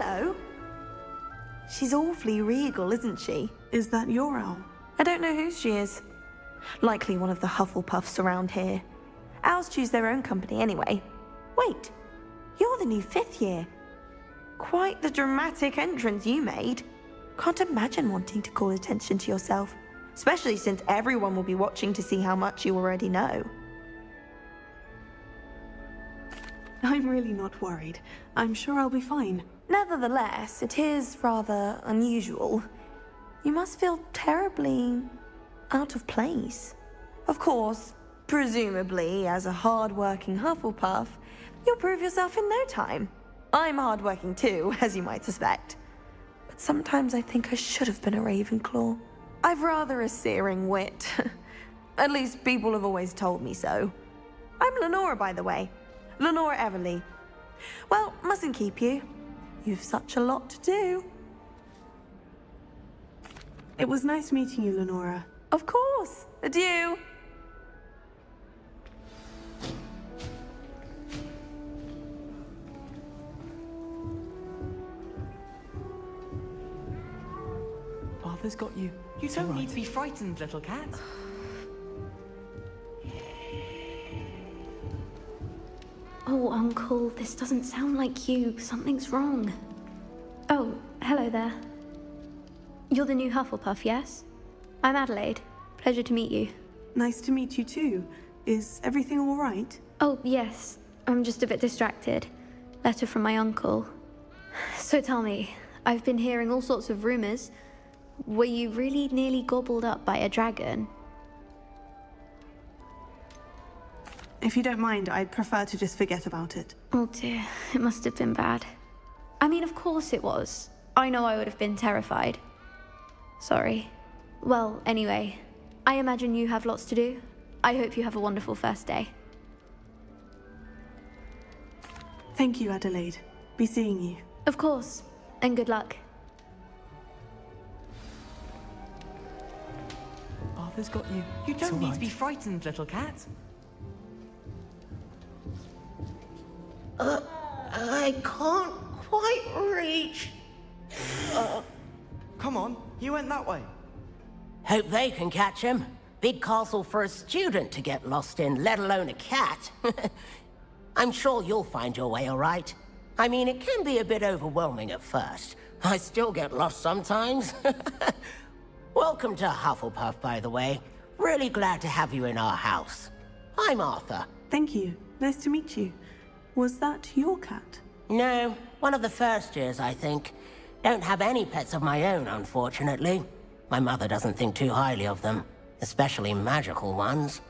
hello. She's awfully regal, isn't she? Is that your owl? I don't know who she is. Likely one of the Hufflepuffs around here. Owls choose their own company anyway. Wait, you're the new 5th year. Quite the dramatic entrance you made. Can't imagine wanting to call attention to yourself, especially since everyone will be watching to see how much you already know. I'm really not worried. I'm sure I'll be fine. Nevertheless, it is rather unusual. You must feel terribly out of place. Of course, presumably, as a hard-working Hufflepuff, you'll prove yourself in no time. I'm hard-working too, as you might suspect. But sometimes I think I should have been a Ravenclaw. I've rather a searing wit. At least people have always told me so. I'm Lenora, by the way. Lenora Everly. Well, mustn't keep you. You've such a lot to do. It was nice meeting you, Lenora. Of course. Adieu. Arthur's got you. You don't need to be frightened, little cat. Oh, Uncle, this doesn't sound like you. Something's wrong. Oh, hello there. You're the new Hufflepuff, yes? I'm Adelaide. Pleasure to meet you. Nice to meet you too. Is everything all right? Oh, yes. I'm just a bit distracted. Letter from my uncle. So tell me, I've been hearing all sorts of rumors. Were you really nearly gobbled up by a dragon? If you don't mind, I'd prefer to just forget about it. Oh dear, it must have been bad. I mean, of course it was. I know I would have been terrified. Sorry. Well, anyway, I imagine you have lots to do. I hope you have a wonderful first day. Thank you, Adelaide. Be seeing you. Of course, and good luck. Arthur's got you. You don't need to be frightened, little cat. I can't quite reach. Come on, you went that way. Hope they can catch him. Big castle for a student to get lost in, let alone a cat. I'm sure you'll find your way all right. I mean, it can be a bit overwhelming at first. I still get lost sometimes. Welcome to Hufflepuff, by the way. Really glad to have you in our house. I'm Arthur. Thank you. Nice to meet you. Was that your cat? No, one of the first years, I think. Don't have any pets of my own, unfortunately. My mother doesn't think too highly of them, especially magical ones.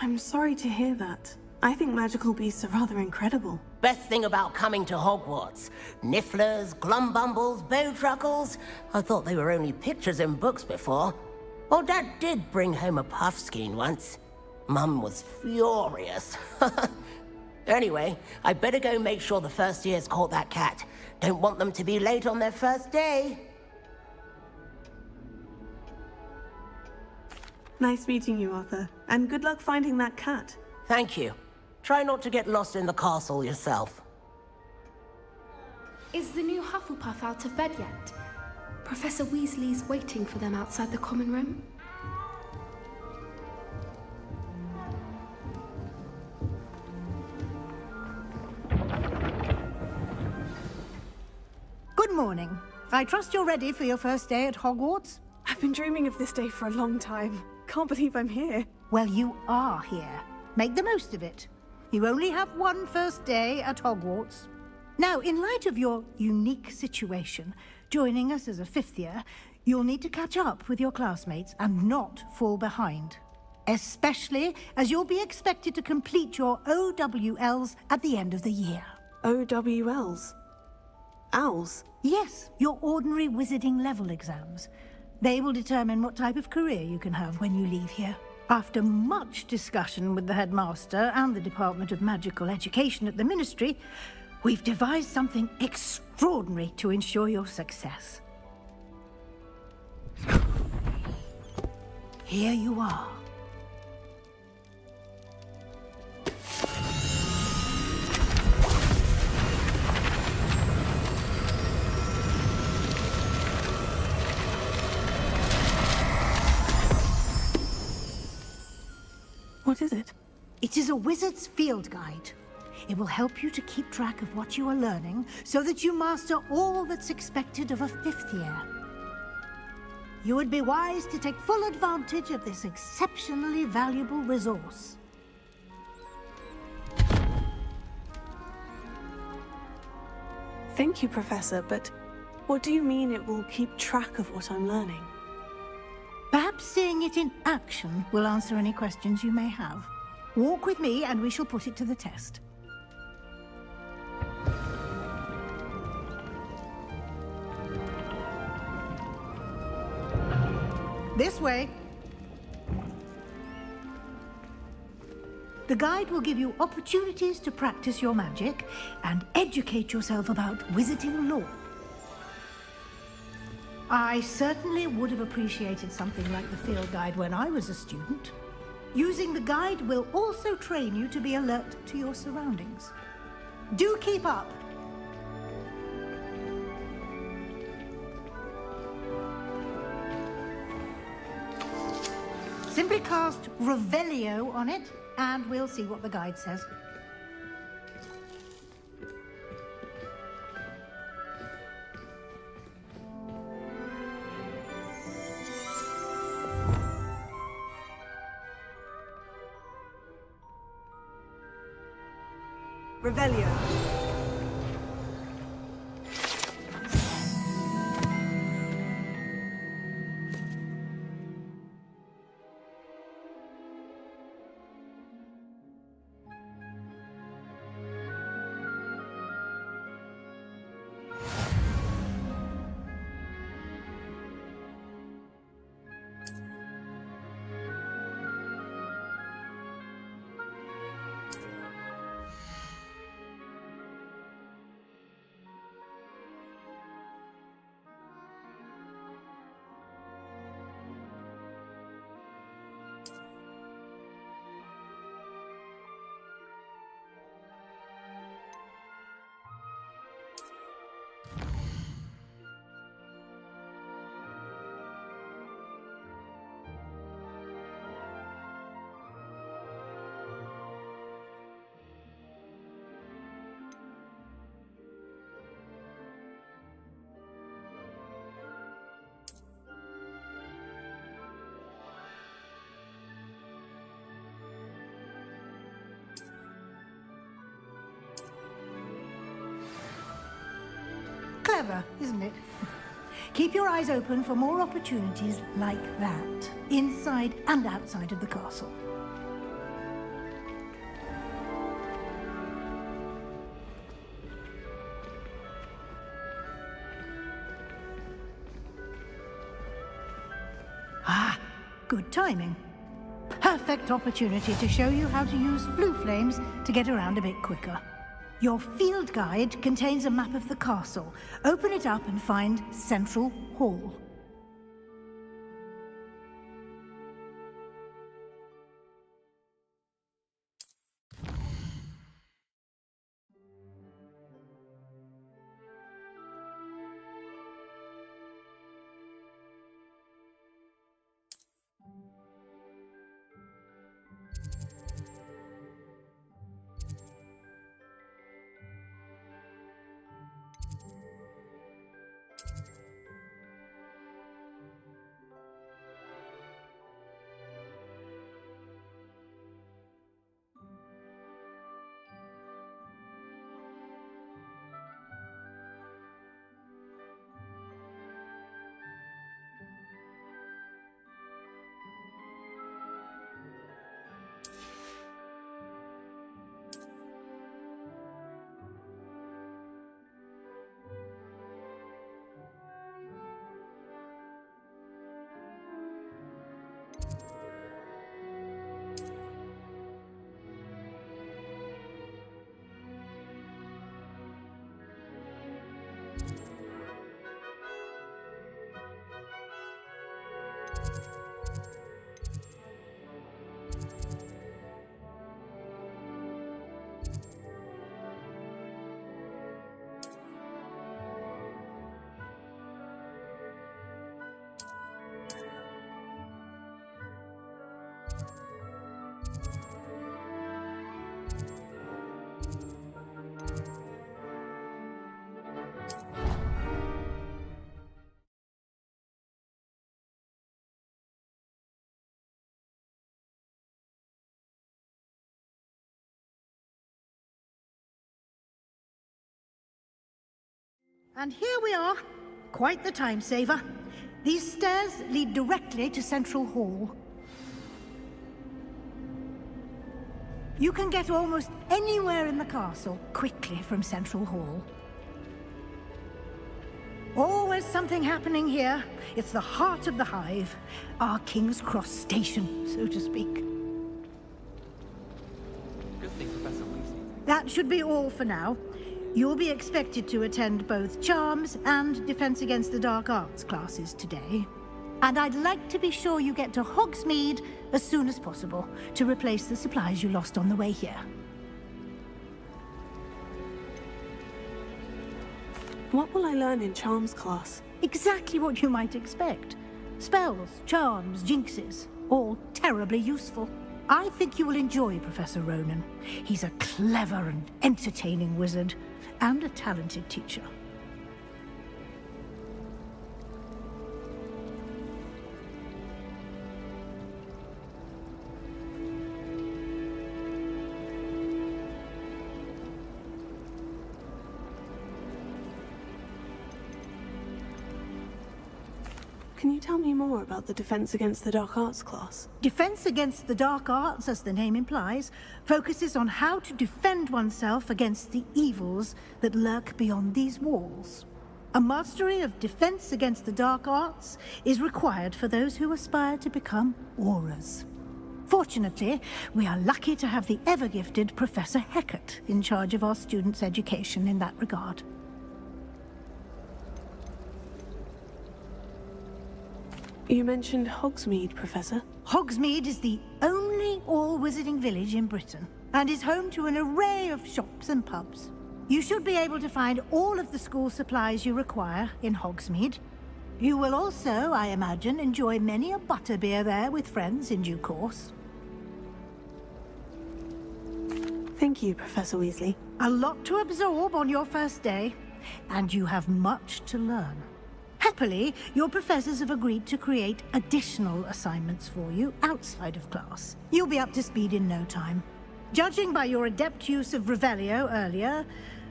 I'm sorry to hear that. I think magical beasts are rather incredible. Best thing about coming to Hogwarts. Nifflers, glumbumbles, bowtruckles. I thought they were only pictures in books before. Well, Dad did bring home a puffskein once. Mum was furious. Anyway, I better go make sure the first years caught that cat. Don't want them to be late on their first day. Nice meeting you, Arthur. And good luck finding that cat. Thank you. Try not to get lost in the castle yourself. Is the new Hufflepuff out of bed yet? Professor Weasley's waiting for them outside the common room. Good morning. I trust you're ready for your first day at Hogwarts? I've been dreaming of this day for a long time. Can't believe I'm here. Well, you are here. Make the most of it. You only have one first day at Hogwarts. Now, in light of your unique situation, joining us as a 5th year, you'll need to catch up with your classmates and not fall behind. Especially as you'll be expected to complete your OWLs at the end of the year. OWLs? Owls? Yes, your ordinary wizarding level exams. They will determine what type of career you can have when you leave here. After much discussion with the headmaster and the Department of Magical Education at the Ministry, we've devised something extraordinary to ensure your success. Here you are. What is it? It is a wizard's field guide. It will help you to keep track of what you are learning so that you master all that's expected of a 5th year. You would be wise to take full advantage of this exceptionally valuable resource. Thank you, Professor, but what do you mean it will keep track of what I'm learning? Perhaps seeing it in action will answer any questions you may have. Walk with me and we shall put it to the test. This way. The guide will give you opportunities to practice your magic and educate yourself about wizarding lore. I certainly would have appreciated something like the field guide when I was a student. Using the guide will also train you to be alert to your surroundings. Do keep up! Simply cast Revelio on it, and we'll see what the guide says. Revelio. Clever, isn't it? Keep your eyes open for more opportunities like that, inside and outside of the castle. Ah, good timing. Perfect opportunity to show you how to use blue flames to get around a bit quicker. Your field guide contains a map of the castle. Open it up and find Central Hall. And here we are. Quite the time saver. These stairs lead directly to Central Hall. You can get almost anywhere in the castle quickly from Central Hall. Always something happening here. It's the heart of the hive. Our King's Cross station, so to speak. Good thing Professor Weasley. That should be all for now. You'll be expected to attend both Charms and Defense Against the Dark Arts classes today. And I'd like to be sure you get to Hogsmeade as soon as possible to replace the supplies you lost on the way here. What will I learn in Charms class? Exactly what you might expect. Spells, charms, jinxes, all terribly useful. I think you will enjoy Professor Ronan. He's a clever and entertaining wizard, and a talented teacher. Can you tell me more about the Defense Against the Dark Arts class? Defense Against the Dark Arts, as the name implies, focuses on how to defend oneself against the evils that lurk beyond these walls. A mastery of Defense Against the Dark Arts is required for those who aspire to become Aurors. Fortunately, we are lucky to have the ever-gifted Professor Hecat in charge of our students' education in that regard. You mentioned Hogsmeade, Professor. Hogsmeade is the only all-wizarding village in Britain, and is home to an array of shops and pubs. You should be able to find all of the school supplies you require in Hogsmeade. You will also, I imagine, enjoy many a butterbeer there with friends in due course. Thank you, Professor Weasley. A lot to absorb on your first day, and you have much to learn. Happily, your professors have agreed to create additional assignments for you outside of class. You'll be up to speed in no time. Judging by your adept use of Revelio earlier,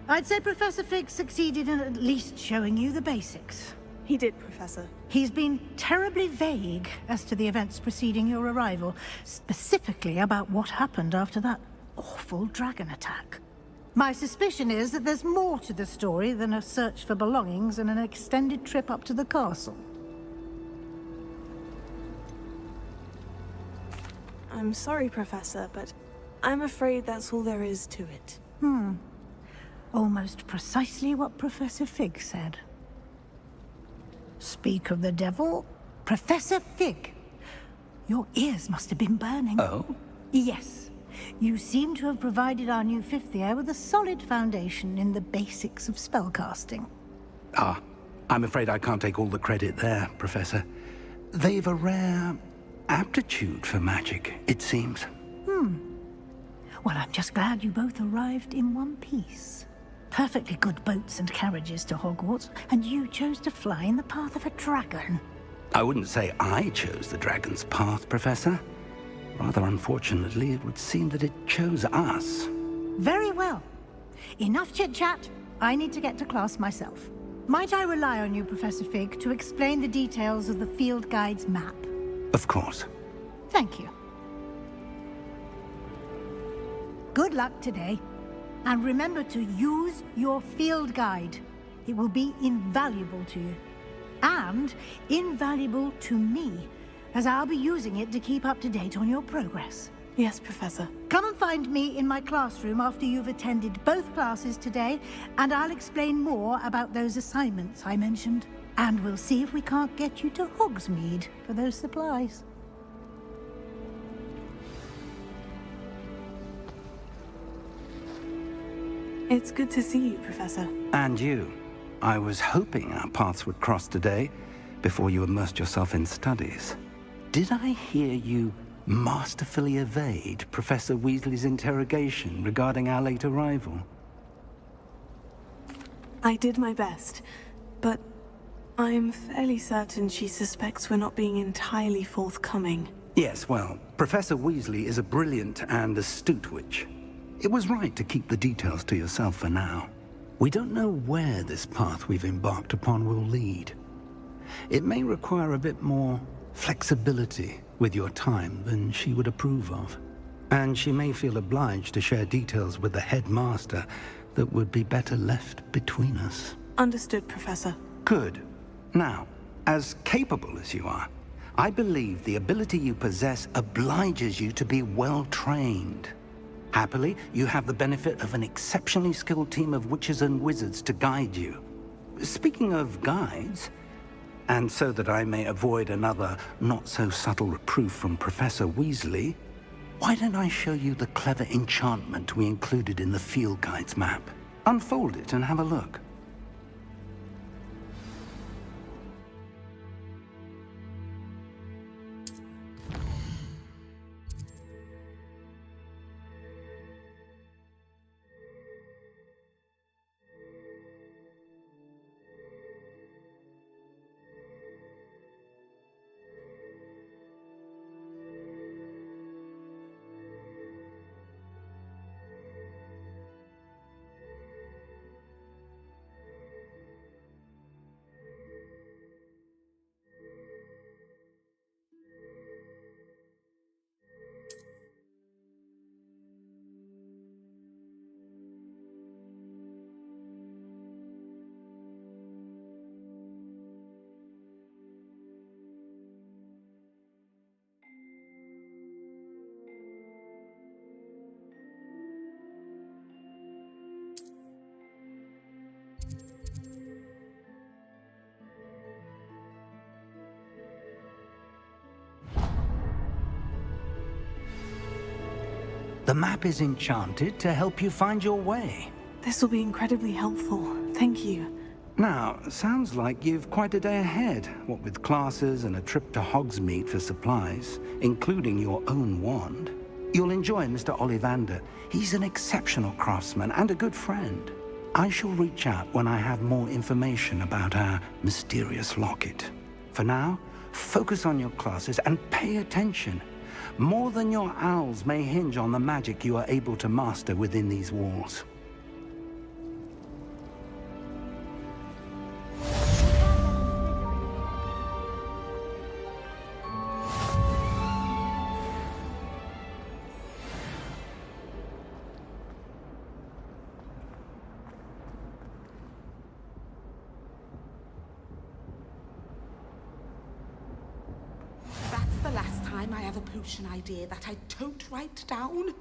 I'd say Professor Fig succeeded in at least showing you the basics. He did, Professor. He's been terribly vague as to the events preceding your arrival, specifically about what happened after that awful dragon attack. My suspicion is that there's more to the story than a search for belongings and an extended trip up to the castle. I'm sorry, Professor, but I'm afraid that's all there is to it. Almost precisely what Professor Fig said. Speak of the devil, Professor Fig. Your ears must have been burning. Oh? Yes. You seem to have provided our new fifth year with a solid foundation in the basics of spellcasting. Ah, I'm afraid I can't take all the credit there, Professor. They've a rare aptitude for magic, it seems. Well, I'm just glad you both arrived in one piece. Perfectly good boats and carriages to Hogwarts, and you chose to fly in the path of a dragon. I wouldn't say I chose the dragon's path, Professor. Rather unfortunately, it would seem that it chose us. Very well. Enough chit-chat. I need to get to class myself. Might I rely on you, Professor Fig, to explain the details of the field guide's map? Of course. Thank you. Good luck today. And remember to use your field guide. It will be invaluable to you. And invaluable to me, as I'll be using it to keep up to date on your progress. Yes, Professor. Come and find me in my classroom after you've attended both classes today, and I'll explain more about those assignments I mentioned. And we'll see if we can't get you to Hogsmeade for those supplies. It's good to see you, Professor. And you. I was hoping our paths would cross today, before you immersed yourself in studies. Did I hear you masterfully evade Professor Weasley's interrogation regarding our late arrival? I did my best, but I'm fairly certain she suspects we're not being entirely forthcoming. Yes, well, Professor Weasley is a brilliant and astute witch. It was right to keep the details to yourself for now. We don't know where this path we've embarked upon will lead. It may require a bit more flexibility with your time than she would approve of. And she may feel obliged to share details with the headmaster that would be better left between us. Understood, Professor. Good. Now, as capable as you are, I believe the ability you possess obliges you to be well trained. Happily, you have the benefit of an exceptionally skilled team of witches and wizards to guide you. Speaking of guides, and so that I may avoid another not-so-subtle reproof from Professor Weasley, why don't I show you the clever enchantment we included in the field guide's map? Unfold it and have a look. The map is enchanted to help you find your way. This will be incredibly helpful. Thank you. Now, sounds like you've quite a day ahead, what with classes and a trip to Hogsmeade for supplies, including your own wand. You'll enjoy Mr. Ollivander. He's an exceptional craftsman and a good friend. I shall reach out when I have more information about our mysterious locket. For now, focus on your classes and pay attention. More than your owls may hinge on the magic you are able to master within these walls. The last time I have a potion idea that I don't write down.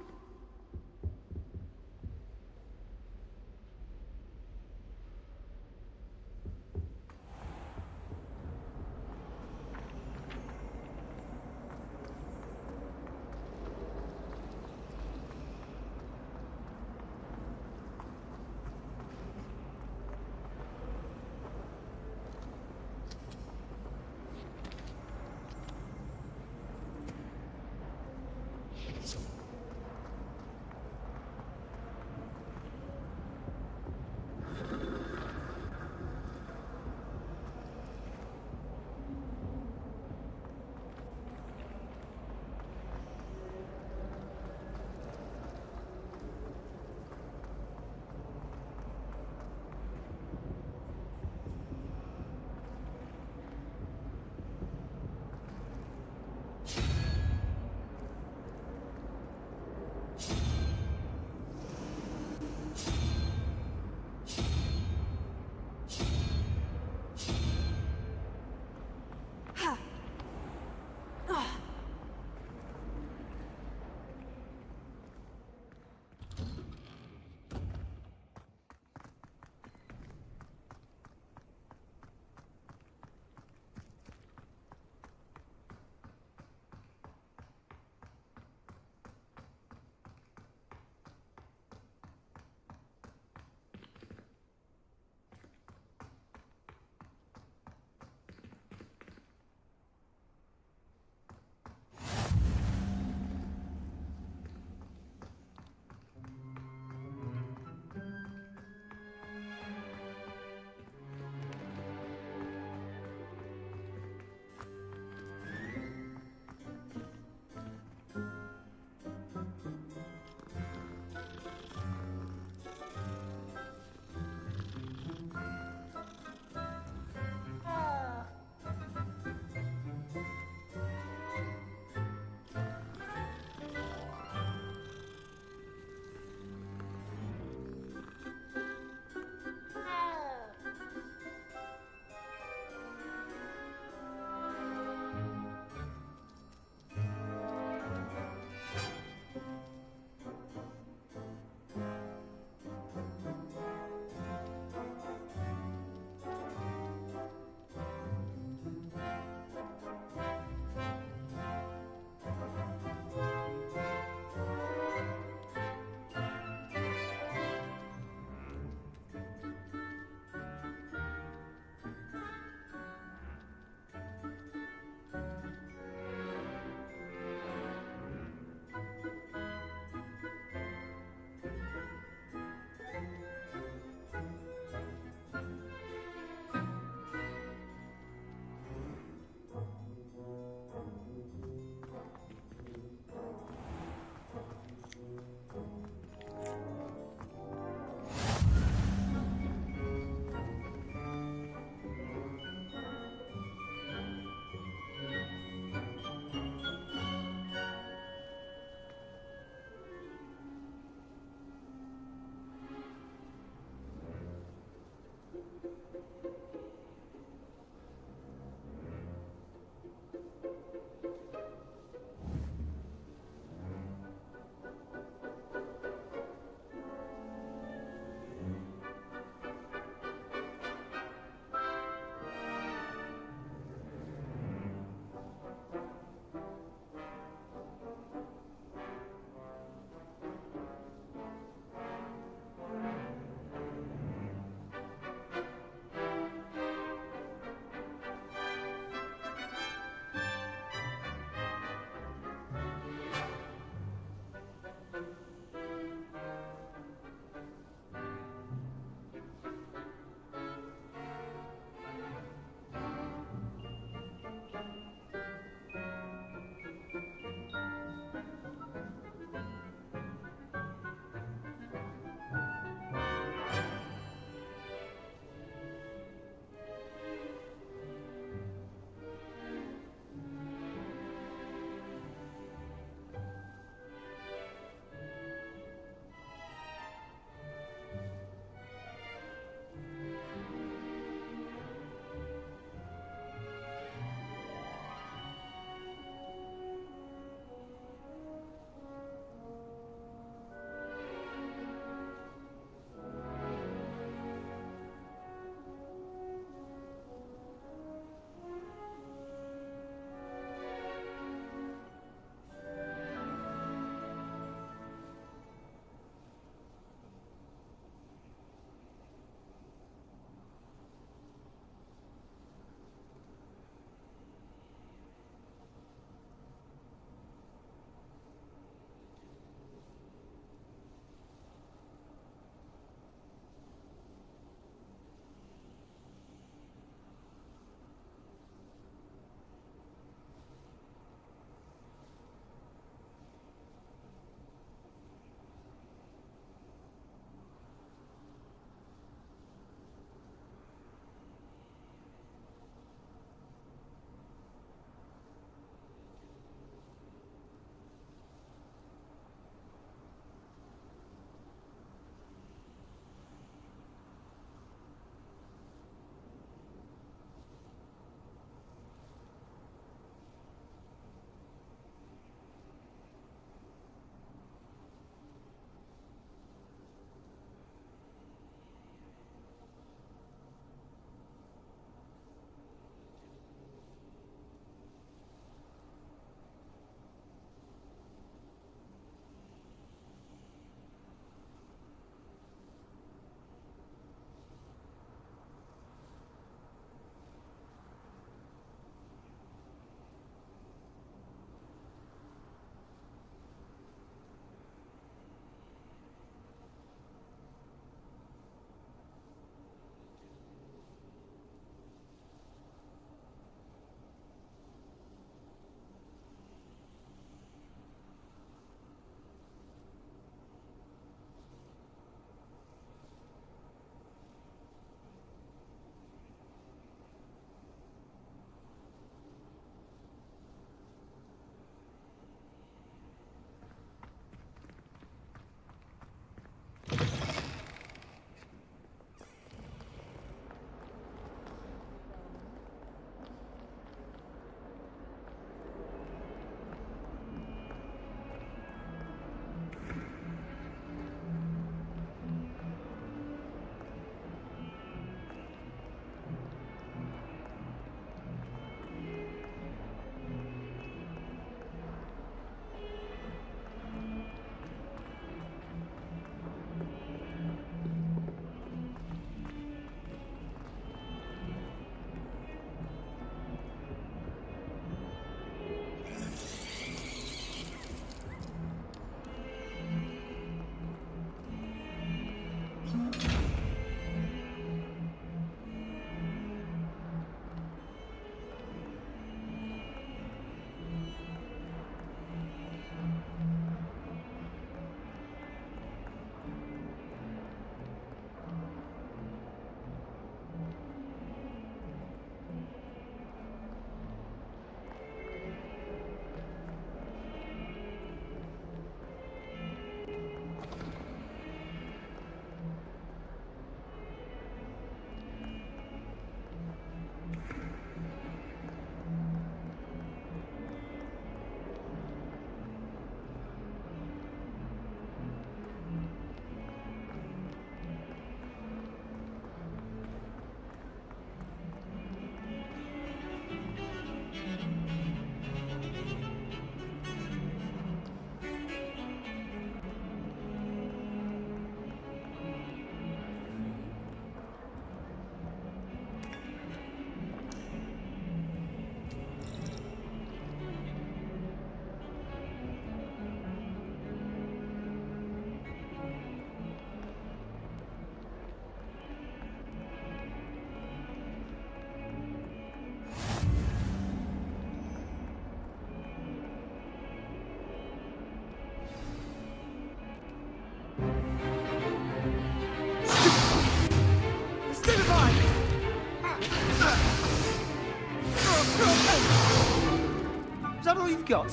Is that all you've got?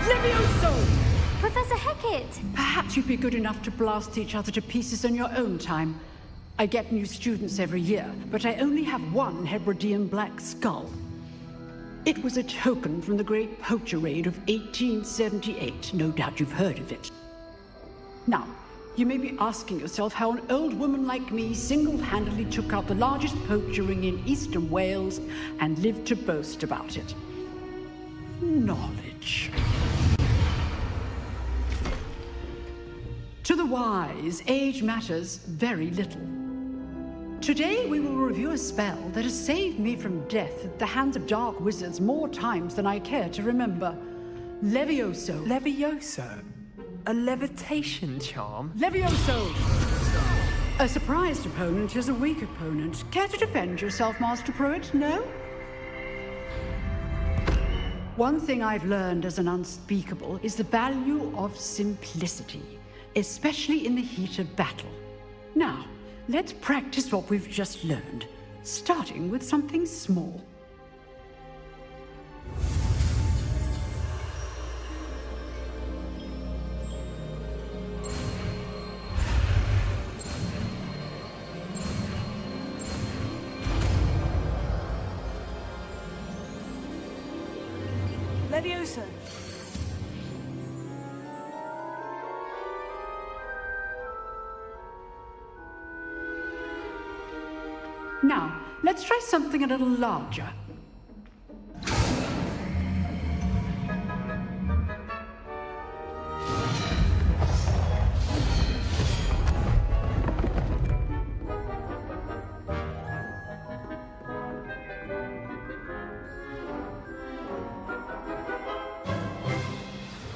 Levioso! Professor Hecat! Perhaps you'd be good enough to blast each other to pieces on your own time. I get new students every year, but I only have one Hebridean black skull. It was a token from the Great Poacher Raid of 1878. No doubt you've heard of it. Now, you may be asking yourself how an old woman like me single-handedly took out the largest poacher ring in eastern Wales and lived to boast about it. Knowledge. To the wise, age matters very little. Today we will review a spell that has saved me from death at the hands of dark wizards more times than I care to remember. Levioso. Levioso? A levitation charm? Levioso! A surprised opponent is a weak opponent. Care to defend yourself, Master Pruitt? No? One thing I've learned as an unspeakable is the value of simplicity, especially in the heat of battle. Now, let's practice what we've just learned, starting with something small. Levioso. Now, let's try something a little larger.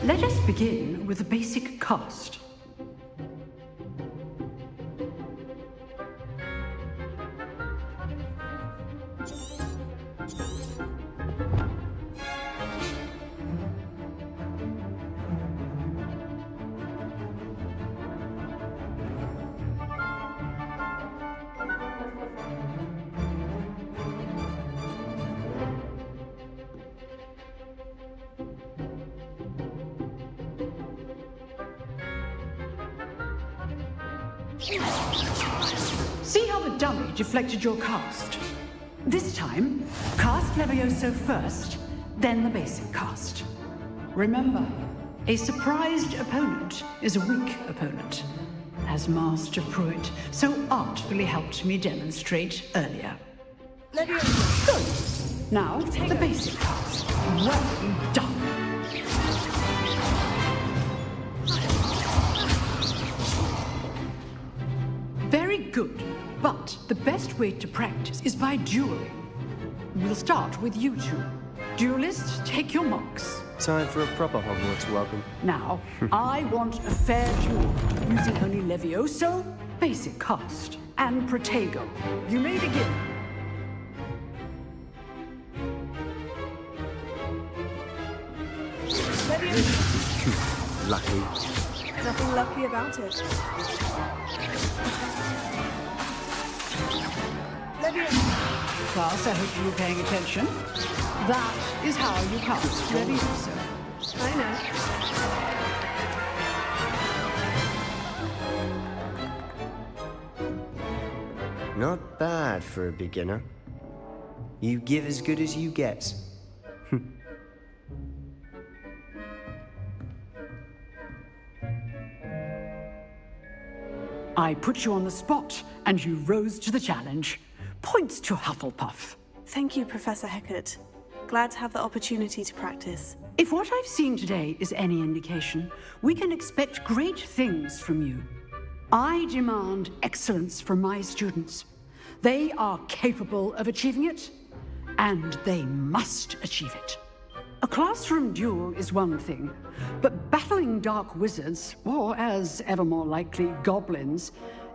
Let us begin with the basic cast. See how the dummy deflected your cast? This time, cast Levioso first, then the basic cast. Remember, a surprised opponent is a weak opponent, as Master Pruitt so artfully helped me demonstrate earlier. Levioso. Good. Now, the basic cast. Well done. Very good, but the best way to practice is by dueling. We'll start with you two. Duelists, take your marks. Time for a proper Hogwarts welcome. Now, I want a fair duel, using only Levioso, basic cast, and Protego. You may begin. Levioso. Lucky. Nothing lucky about it. Levioso. Class, I hope you were paying attention. That is how you cast Levioso. I know. Not bad for a beginner. You give as good as you get. I put you on the spot, and you rose to the challenge. Points to Hufflepuff. Thank you, Professor Hecat. Glad to have the opportunity to practice. If what I've seen today is any indication, we can expect great things from you. I demand excellence from my students. They are capable of achieving it, and they must achieve it. A classroom duel is one thing, but battling dark wizards, or as ever more likely, goblins,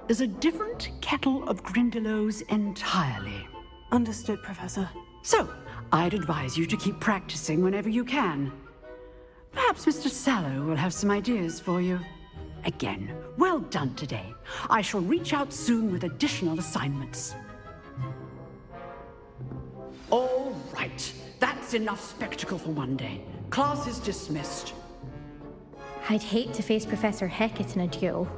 is a different kettle of Grindylows entirely. Understood, Professor. So, I'd advise you to keep practicing whenever you can. Perhaps Mr. Sallow will have some ideas for you. Again, well done today. I shall reach out soon with additional assignments. All right. That's enough spectacle for one day. Class is dismissed. I'd hate to face Professor Hecat in a duel.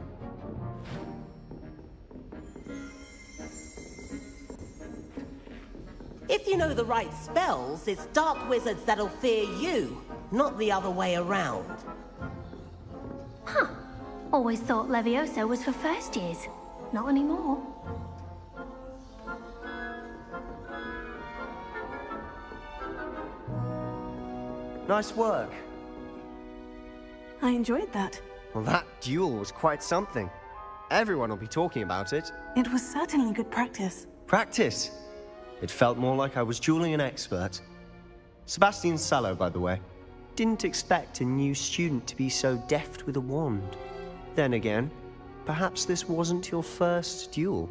If you know the right spells, it's dark wizards that'll fear you, not the other way around. Huh. Always thought Levioso was for first years. Not anymore. Nice work. I enjoyed that. Well, that duel was quite something. Everyone will be talking about it. It was certainly good practice. Practice? It felt more like I was dueling an expert. Sebastian Sallow, by the way. Didn't expect a new student to be so deft with a wand. Then again, perhaps this wasn't your first duel.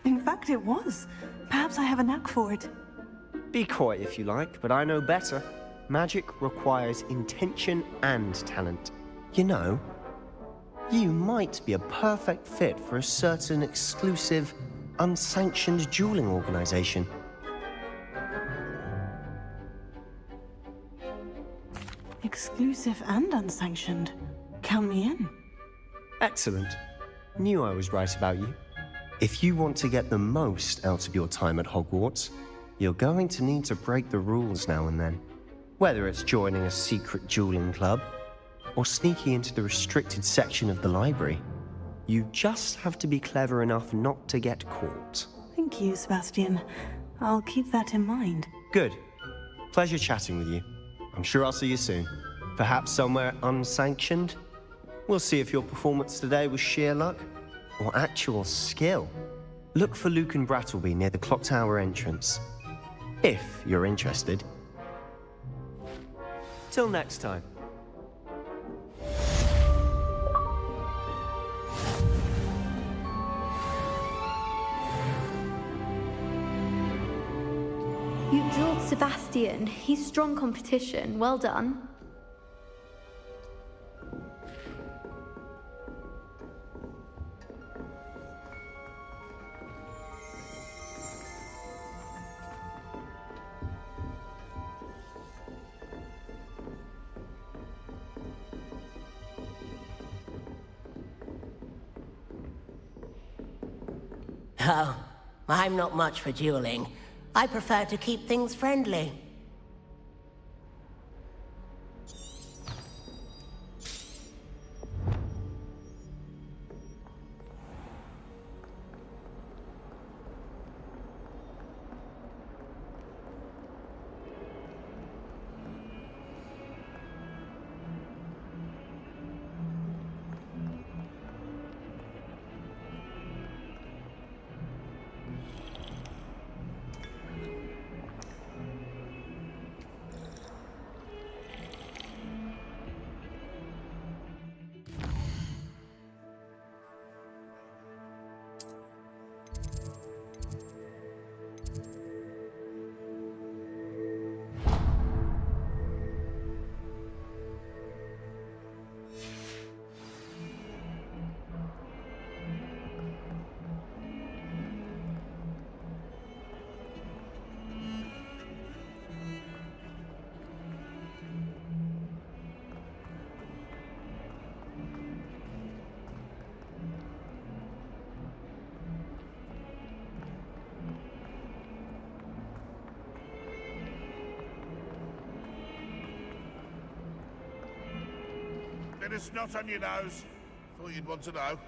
In fact, it was. Perhaps I have a knack for it. Be coy if you like, but I know better. Magic requires intention and talent. You know, you might be a perfect fit for a certain exclusive, unsanctioned dueling organization. Exclusive and unsanctioned. Count me in. Excellent. Knew I was right about you. If you want to get the most out of your time at Hogwarts, you're going to need to break the rules now and then. Whether it's joining a secret dueling club, or sneaking into the restricted section of the library, you just have to be clever enough not to get caught. Thank you, Sebastian. I'll keep that in mind. Good. Pleasure chatting with you. I'm sure I'll see you soon. Perhaps somewhere unsanctioned? We'll see if your performance today was sheer luck or actual skill. Look for Luke and Brattleby near the clock tower entrance. If you're interested. Till next time. You drilled Sebastian. He's strong competition. Well done. Oh, I'm not much for dueling. I prefer to keep things friendly. Bit of snot on your nose. Thought you'd want to know.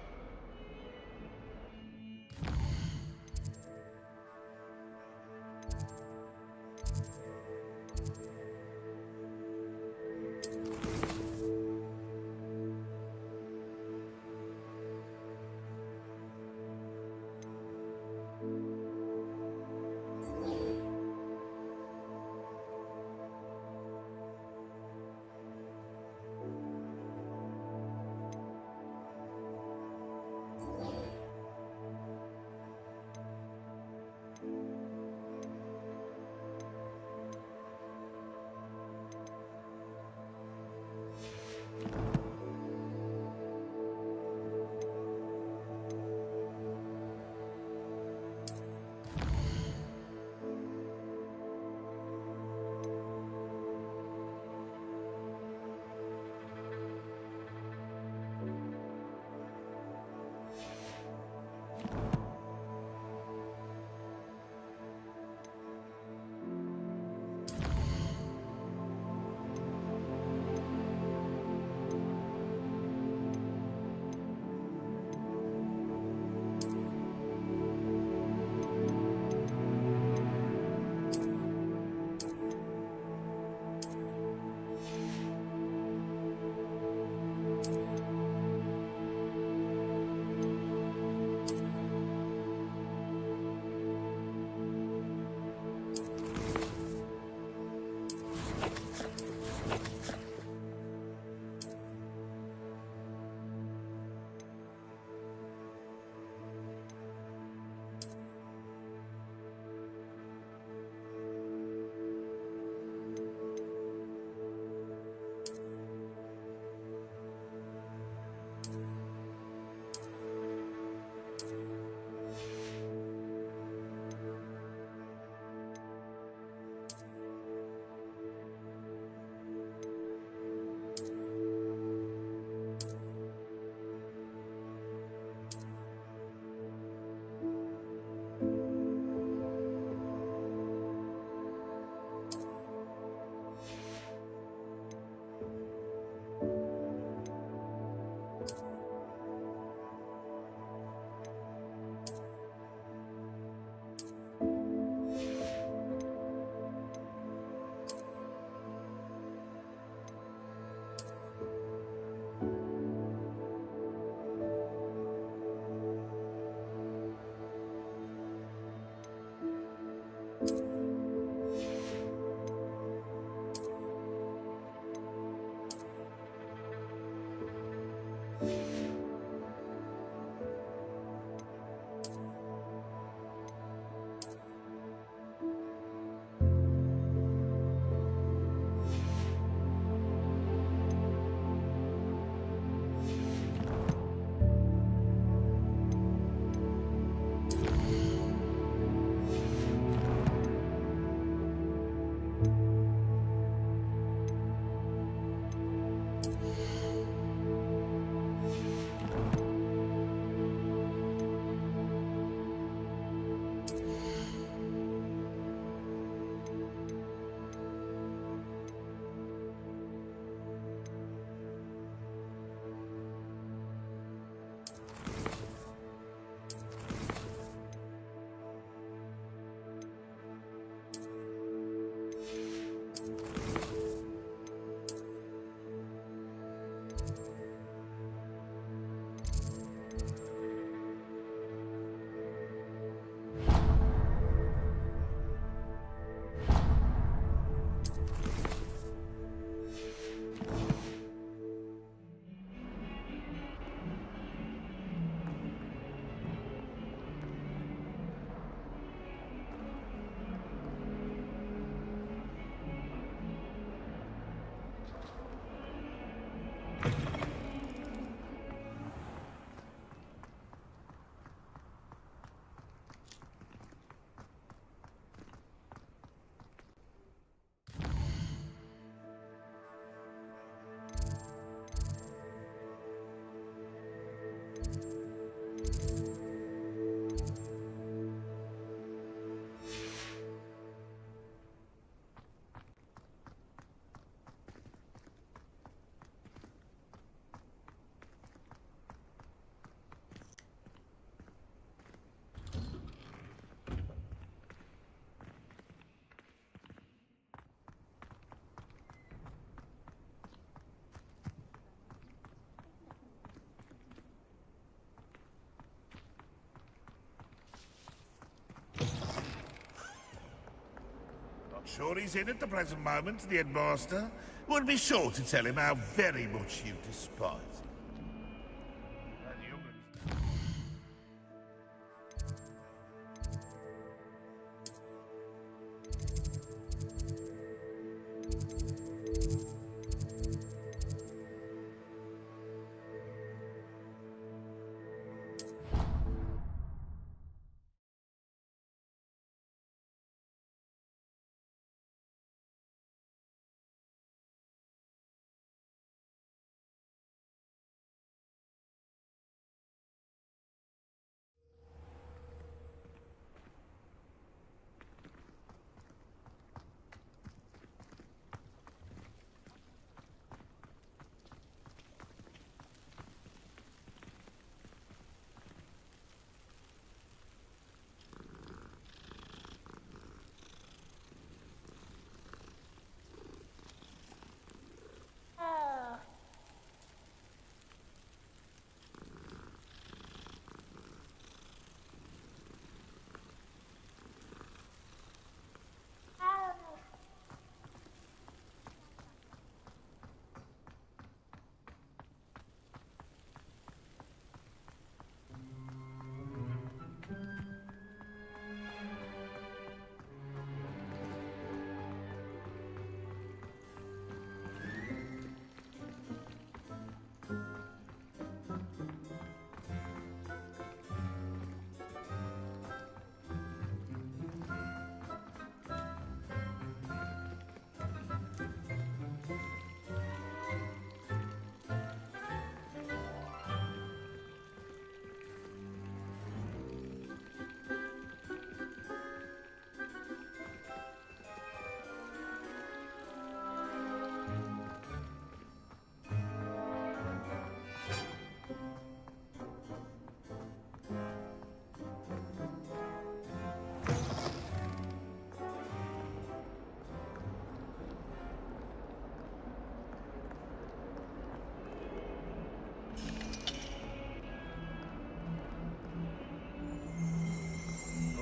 Sure he's in at the present moment, the headmaster. We'll be sure to tell him how very much you despise him.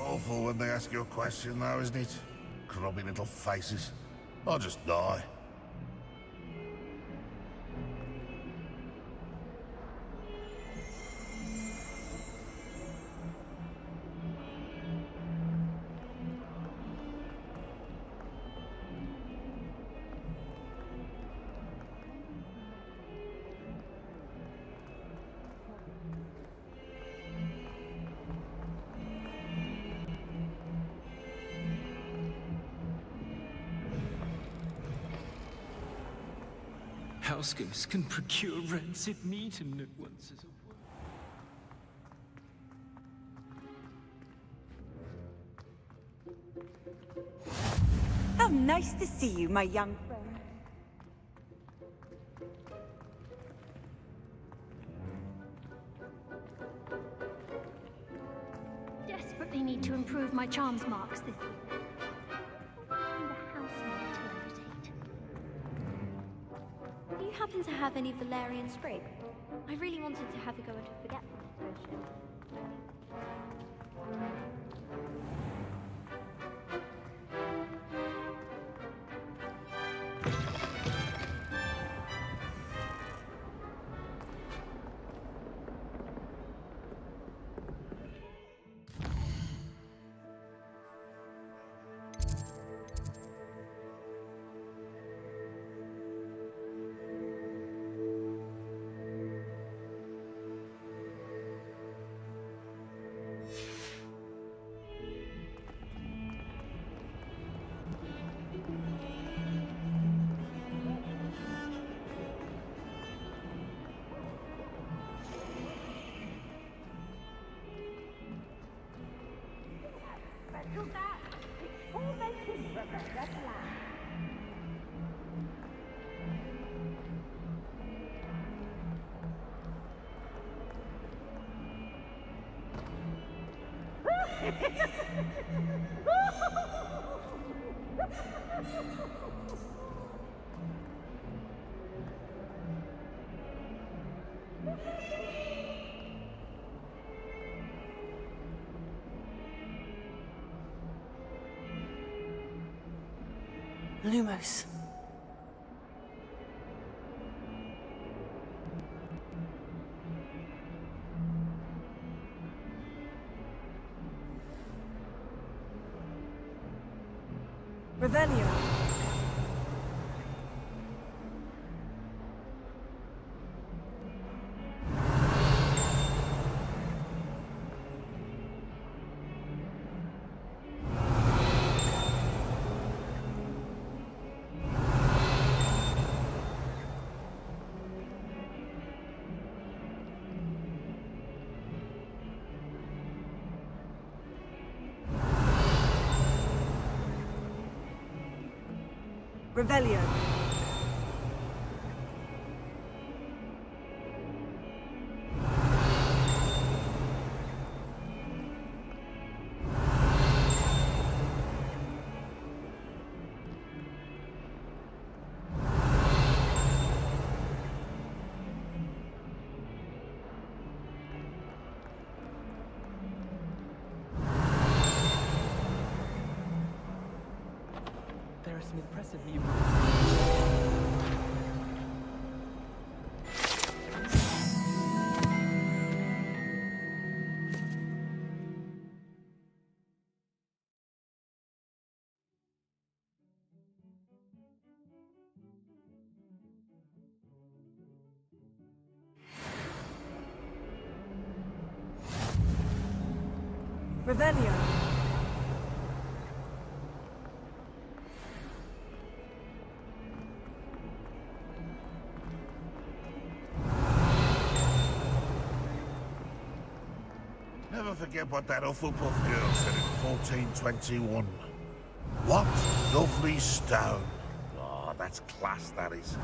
Awful when they ask you a question, though, isn't it? Grubby little faces. I'll just die. House ghosts can procure rancid meat and at once as a How nice to see you, my young friend. Desperately need to improve my charms marks this year. Find a housemaid to levitate. Do you happen to have any Valerian sprig? I really wanted to have a go at a forgetfulness potion. Lumos. Revelio. Revelio. There are some impressive new... Revelio. Never forget what that Hufflepuff girl said in 1421. What lovely stone. Oh, that's class, that is.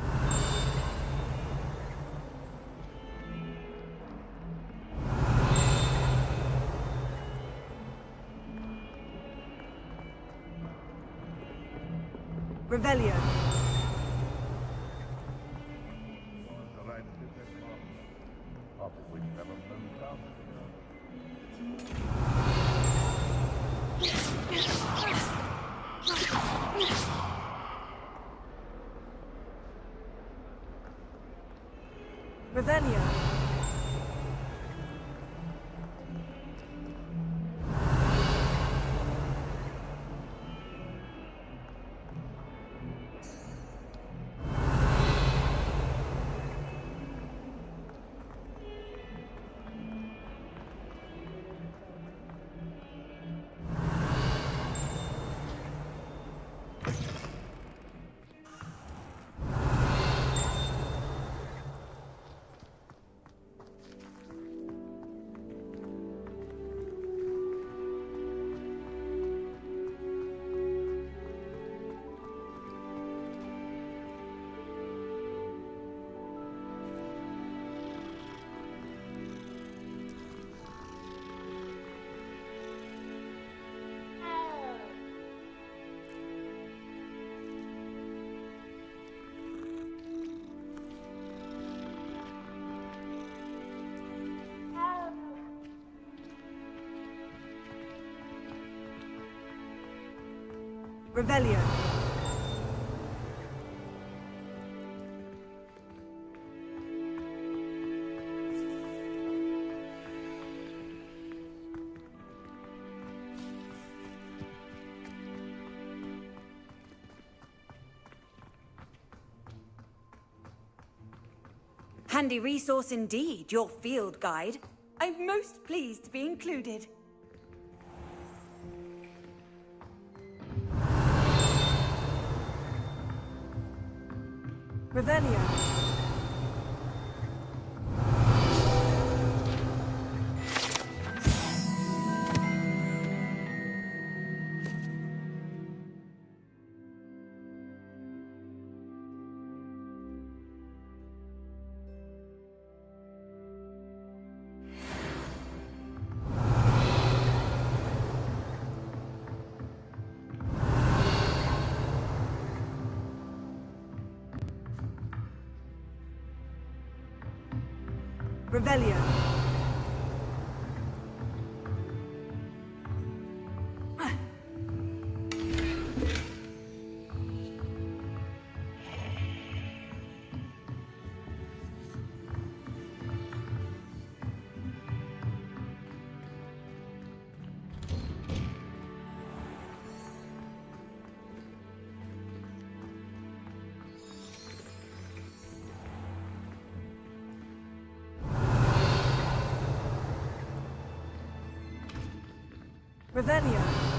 Revelio. Revelio. Revelio. Handy resource indeed, your field guide. I'm most pleased to be included. Revelio. Revelio. Revelio.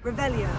Revelio.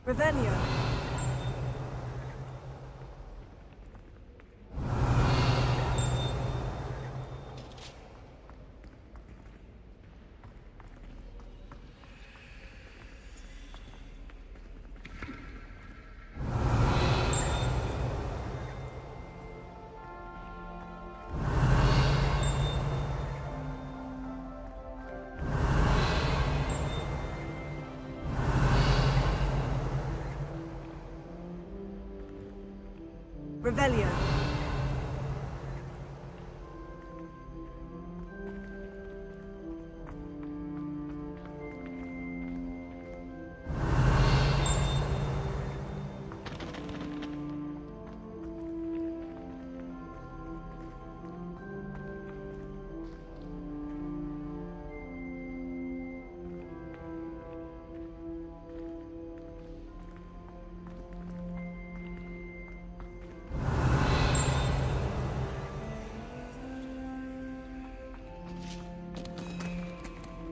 Revelio. Revelio.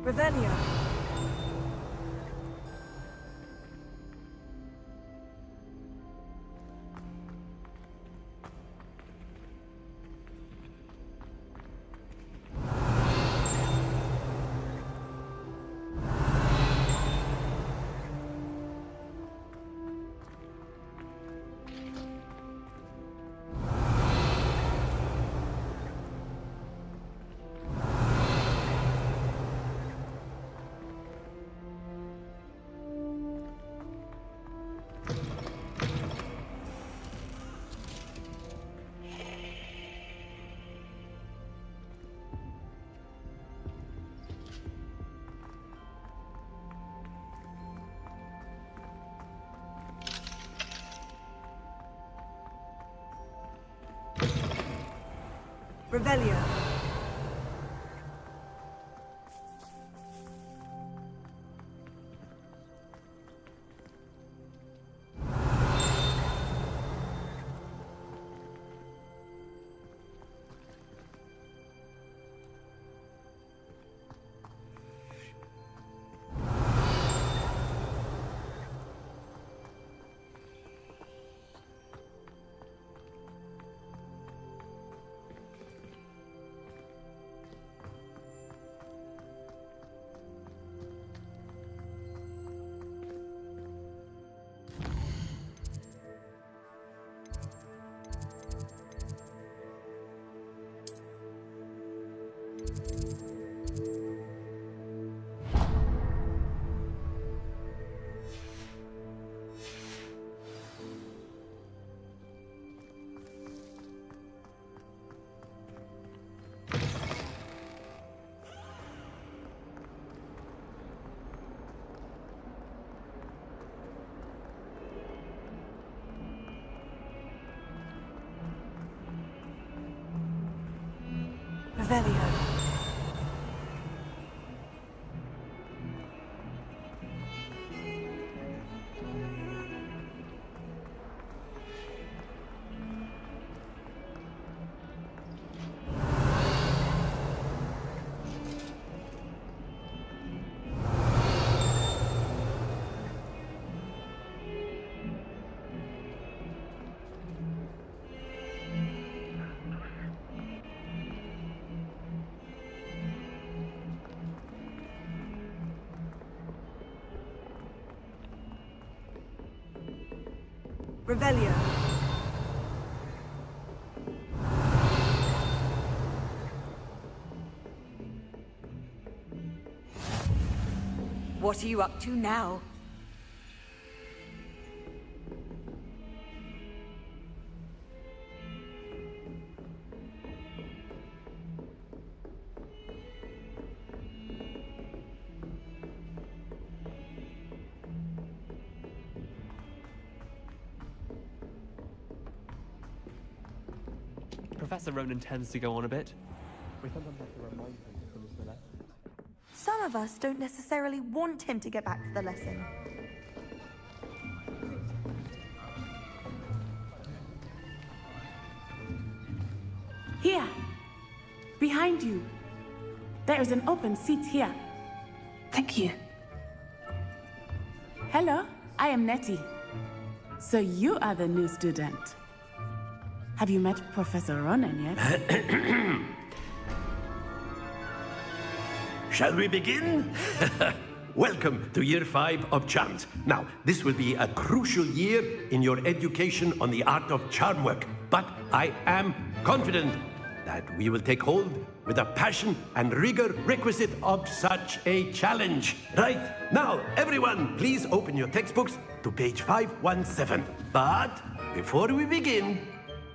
Revelio. Revelio. Revelio. Revelio. What are you up to now? Professor Ronan tends to go on a bit. We sometimes have to remind him to finish the lesson. Some of us don't necessarily want him to get back to the lesson. Here! Behind you! There is an open seat here. Thank you. Hello? I am Nettie. So you are the new student. Have you met Professor Ronan yet? Shall we begin? Welcome to Year 5 of Charms. Now, this will be a crucial year in your education on the art of charm work. But I am confident that we will take hold with the passion and rigor requisite of such a challenge. Right, now, everyone, please open your textbooks to page 517. But before we begin,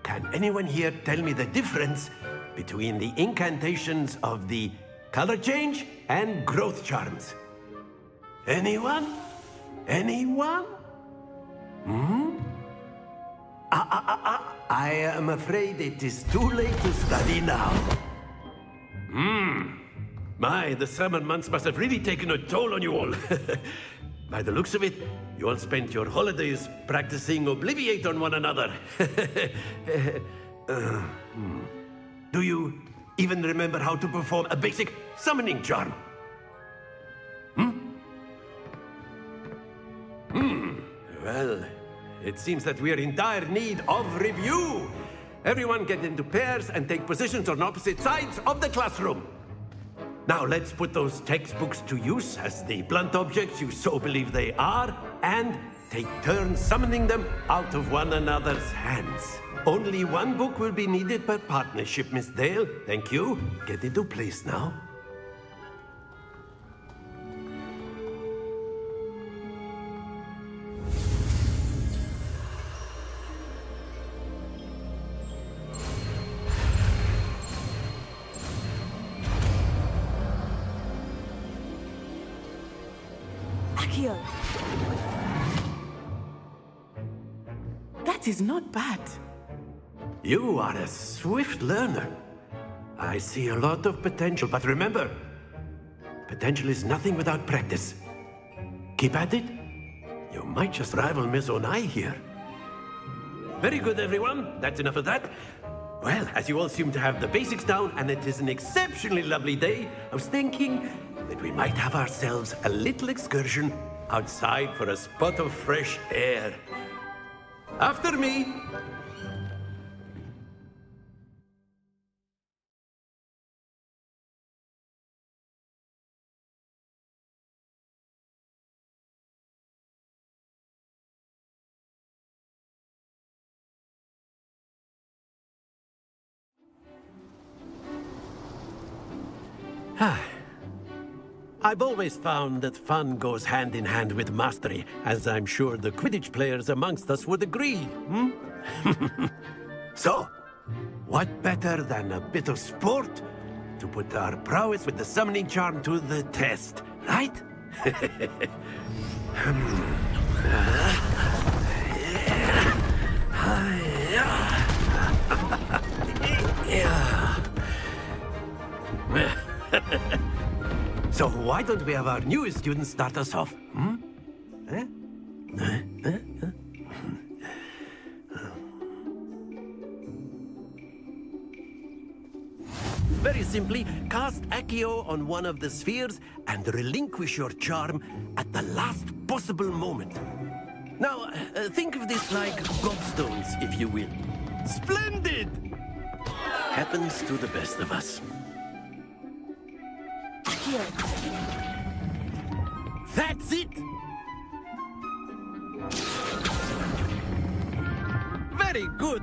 can anyone here tell me the difference between the incantations of the color change and growth charms? Anyone? Anyone? I am afraid it is too late to study now. My, the summer months must have really taken a toll on you all. By the looks of it, you all spent your holidays practicing Obliviate on one another. Do you even remember how to perform a basic summoning charm? Well, it seems that we are in dire need of review. Everyone get into pairs and take positions on opposite sides of the classroom. Now let's put those textbooks to use as the blunt objects you so believe they are, and take turns summoning them out of one another's hands. Only one book will be needed per partnership, Miss Dale. Thank you. Get into place now. Akio. That is not bad. You are a swift learner. I see a lot of potential, but remember, potential is nothing without practice. Keep at it. You might just rival Miss Onai here. Very good, everyone. That's enough of that. Well, as you all seem to have the basics down, and it is an exceptionally lovely day, I was thinking that we might have ourselves a little excursion outside for a spot of fresh air. After me. I've always found that fun goes hand in hand with mastery, as I'm sure the Quidditch players amongst us would agree, So, what better than a bit of sport to put our prowess with the summoning charm to the test, right? So why don't we have our newest student start us off? Very simply, cast Accio on one of the spheres and relinquish your charm at the last possible moment. Now, think of this like gobstones, if you will. Splendid! Happens to the best of us. That's it! Very good!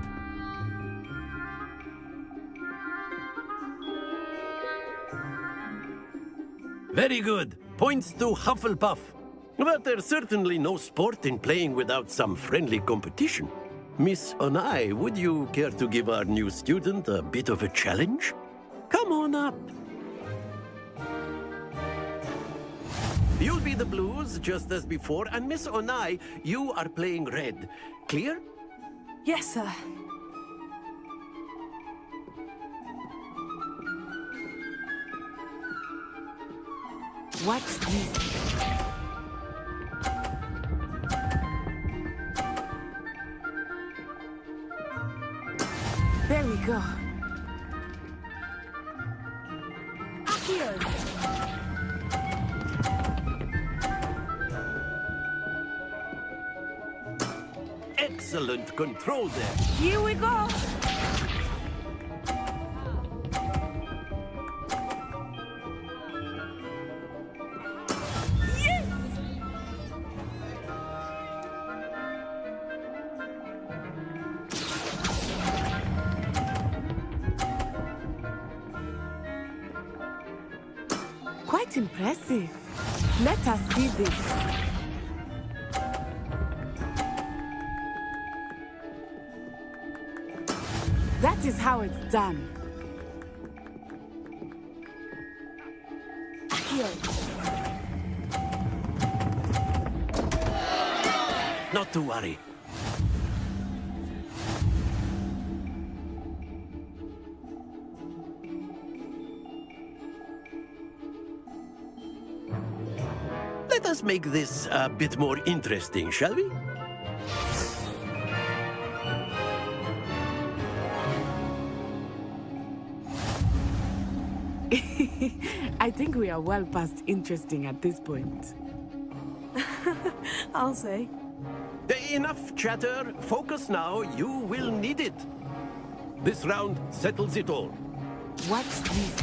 Very good. Points to Hufflepuff. But there's certainly no sport in playing without some friendly competition. Miss Onai, would you care to give our new student a bit of a challenge? Come on up. You'll be the blues, just as before, and Miss Onai, you are playing red. Clear? Yes, sir. Watch these. There we go. Accio! Excellent control there. Here we go! Quite impressive. Let us see this. That is how it's done. Here. Not to worry. Let us make this a bit more interesting, shall we? I think we are well past interesting at this point. I'll say. Enough chatter. Focus now. You will need it. This round settles it all. Watch this.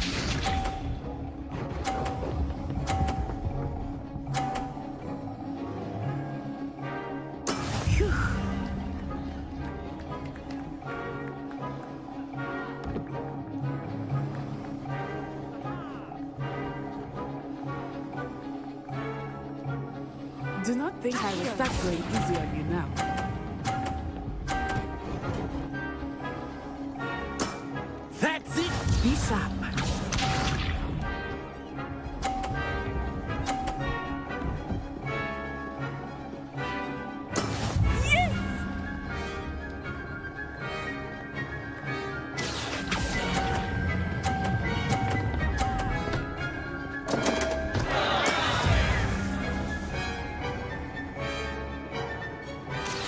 Do not think I will start going easy on you now. That's it! Be sharp.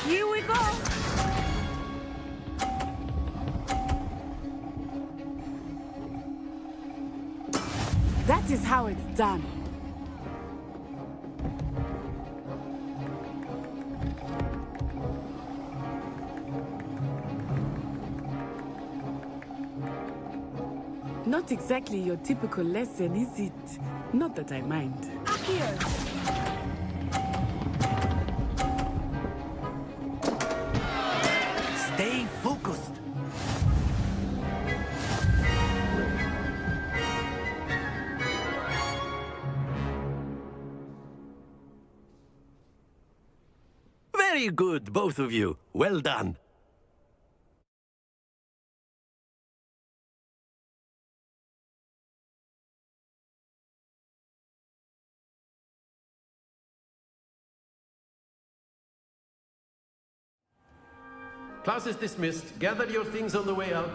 Here we go! That is how it's done. Not exactly your typical lesson, is it? Not that I mind. Stay focused. Very good, both of you. Well done. Class is dismissed. Gather your things on the way out.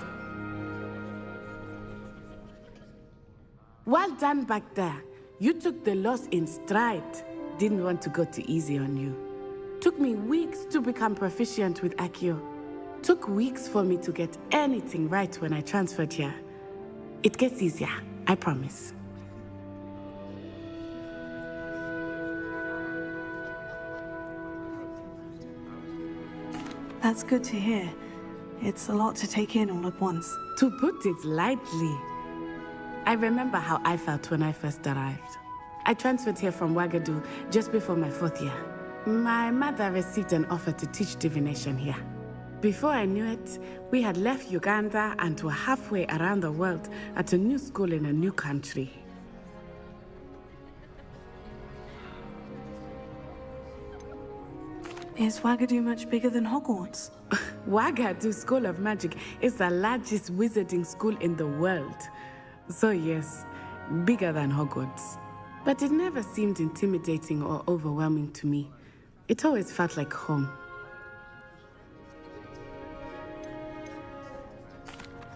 Well done back there. You took the loss in stride. Didn't want to go too easy on you. Took me weeks to become proficient with Accio. Took weeks for me to get anything right when I transferred here. It gets easier, I promise. That's good to hear. It's a lot to take in all at once. To put it lightly, I remember how I felt when I first arrived. I transferred here from Ouagadougou just before my 4th year. My mother received an offer to teach divination here. Before I knew it, we had left Uganda and were halfway around the world at a new school in a new country. Is Ouagadougou much bigger than Hogwarts? Ouagadougou School of Magic is the largest wizarding school in the world. So yes, bigger than Hogwarts. But it never seemed intimidating or overwhelming to me. It always felt like home.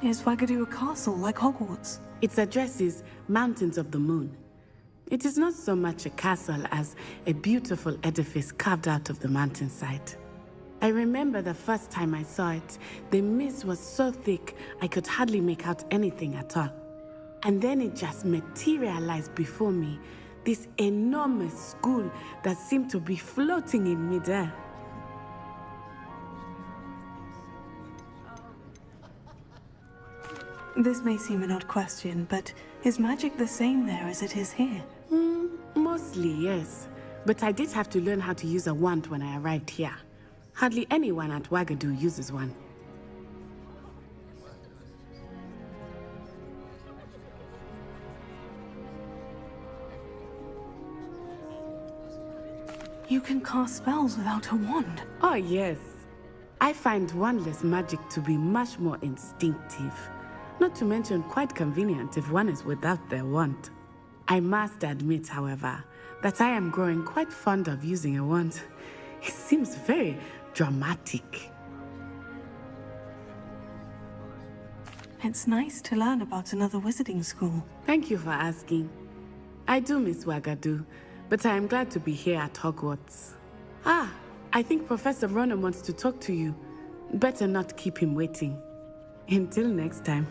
Is Ouagadougou a castle like Hogwarts? Its address is Mountains of the Moon. It is not so much a castle as a beautiful edifice carved out of the mountainside. I remember the first time I saw it, the mist was so thick I could hardly make out anything at all. And then it just materialized before me, this enormous school that seemed to be floating in midair. This may seem an odd question, but is magic the same there as it is here? Mostly, yes. But I did have to learn how to use a wand when I arrived here. Hardly anyone at Wagadu uses one. You can cast spells without a wand. Oh, yes. I find wandless magic to be much more instinctive. Not to mention quite convenient if one is without their wand. I must admit, however, that I am growing quite fond of using a wand. It seems very dramatic. It's nice to learn about another wizarding school. Thank you for asking. I do miss Wagadu, but I am glad to be here at Hogwarts. Ah, I think Professor Ronan wants to talk to you. Better not keep him waiting. Until next time.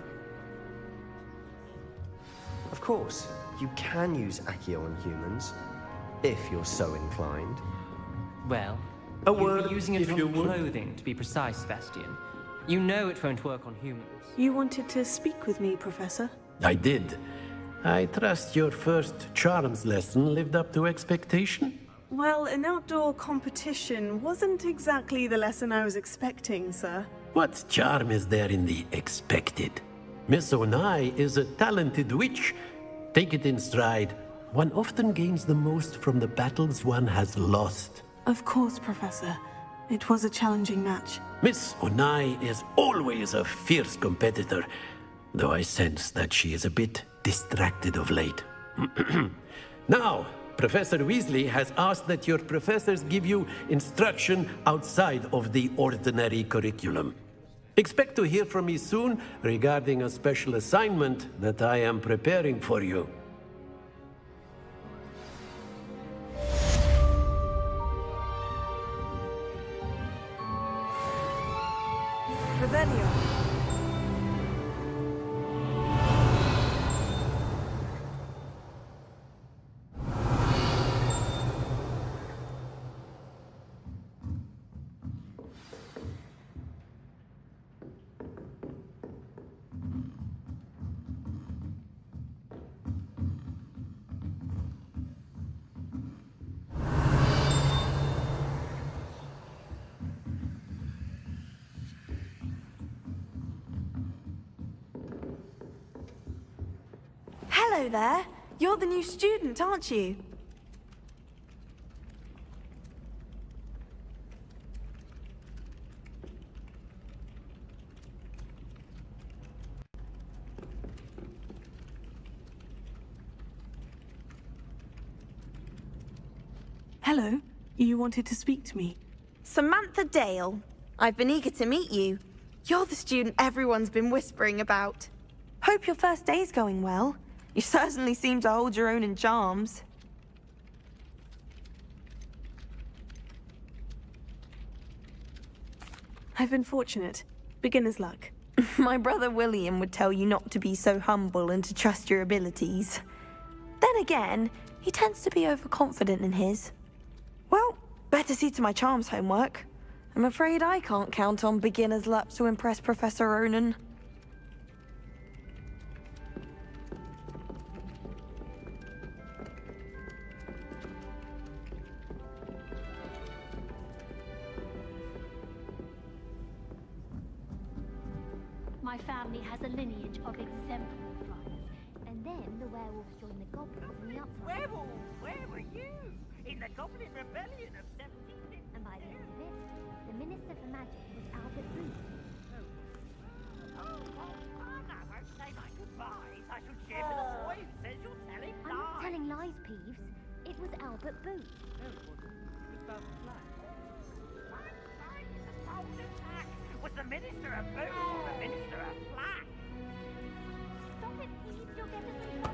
Of course, you can use Accio on humans, if you're so inclined. Well, A you'd word, be using it if on you would. clothing, to be precise, Sebastian. You know it won't work on humans. You wanted to speak with me, Professor? I did. I trust your first charms lesson lived up to expectation? Well, an outdoor competition wasn't exactly the lesson I was expecting, sir. What charm is there in the expected? Miss Onai is a talented witch. Take it in stride. One often gains the most from the battles one has lost. Of course, Professor. It was a challenging match. Miss Onai is always a fierce competitor, though I sense that she is a bit distracted of late. Now, Professor Weasley has asked that your professors give you instruction outside of the ordinary curriculum. Expect to hear from me soon regarding a special assignment that I am preparing for you. Revelio. Hello there. You're the new student, aren't you? Hello. You wanted to speak to me? Samantha Dale. I've been eager to meet you. You're the student everyone's been whispering about. Hope your first day's going well. You certainly seem to hold your own in charms. I've been fortunate. Beginner's luck. My brother William would tell you not to be so humble and to trust your abilities. Then again, he tends to be overconfident in his. Well, better see to my charms homework. I'm afraid I can't count on beginner's luck to impress Professor Ronan. My family has a lineage of exemplary flyers, and then the werewolves joined the goblins in the upside. Werewolves? Where were you? In the Goblin Rebellion of 17... And by the end of it, the Minister for Magic was Albert Booth. Oh, I won't say my goodbyes. I shall cheer for the boy who says you're telling lies. I'm not telling lies, Peeves. It was Albert Booth. No, it wasn't. It was Belton Black. Belton Black was the Minister of Booth or the Minister of Black. Stop it, Peeves. You'll get us in trouble.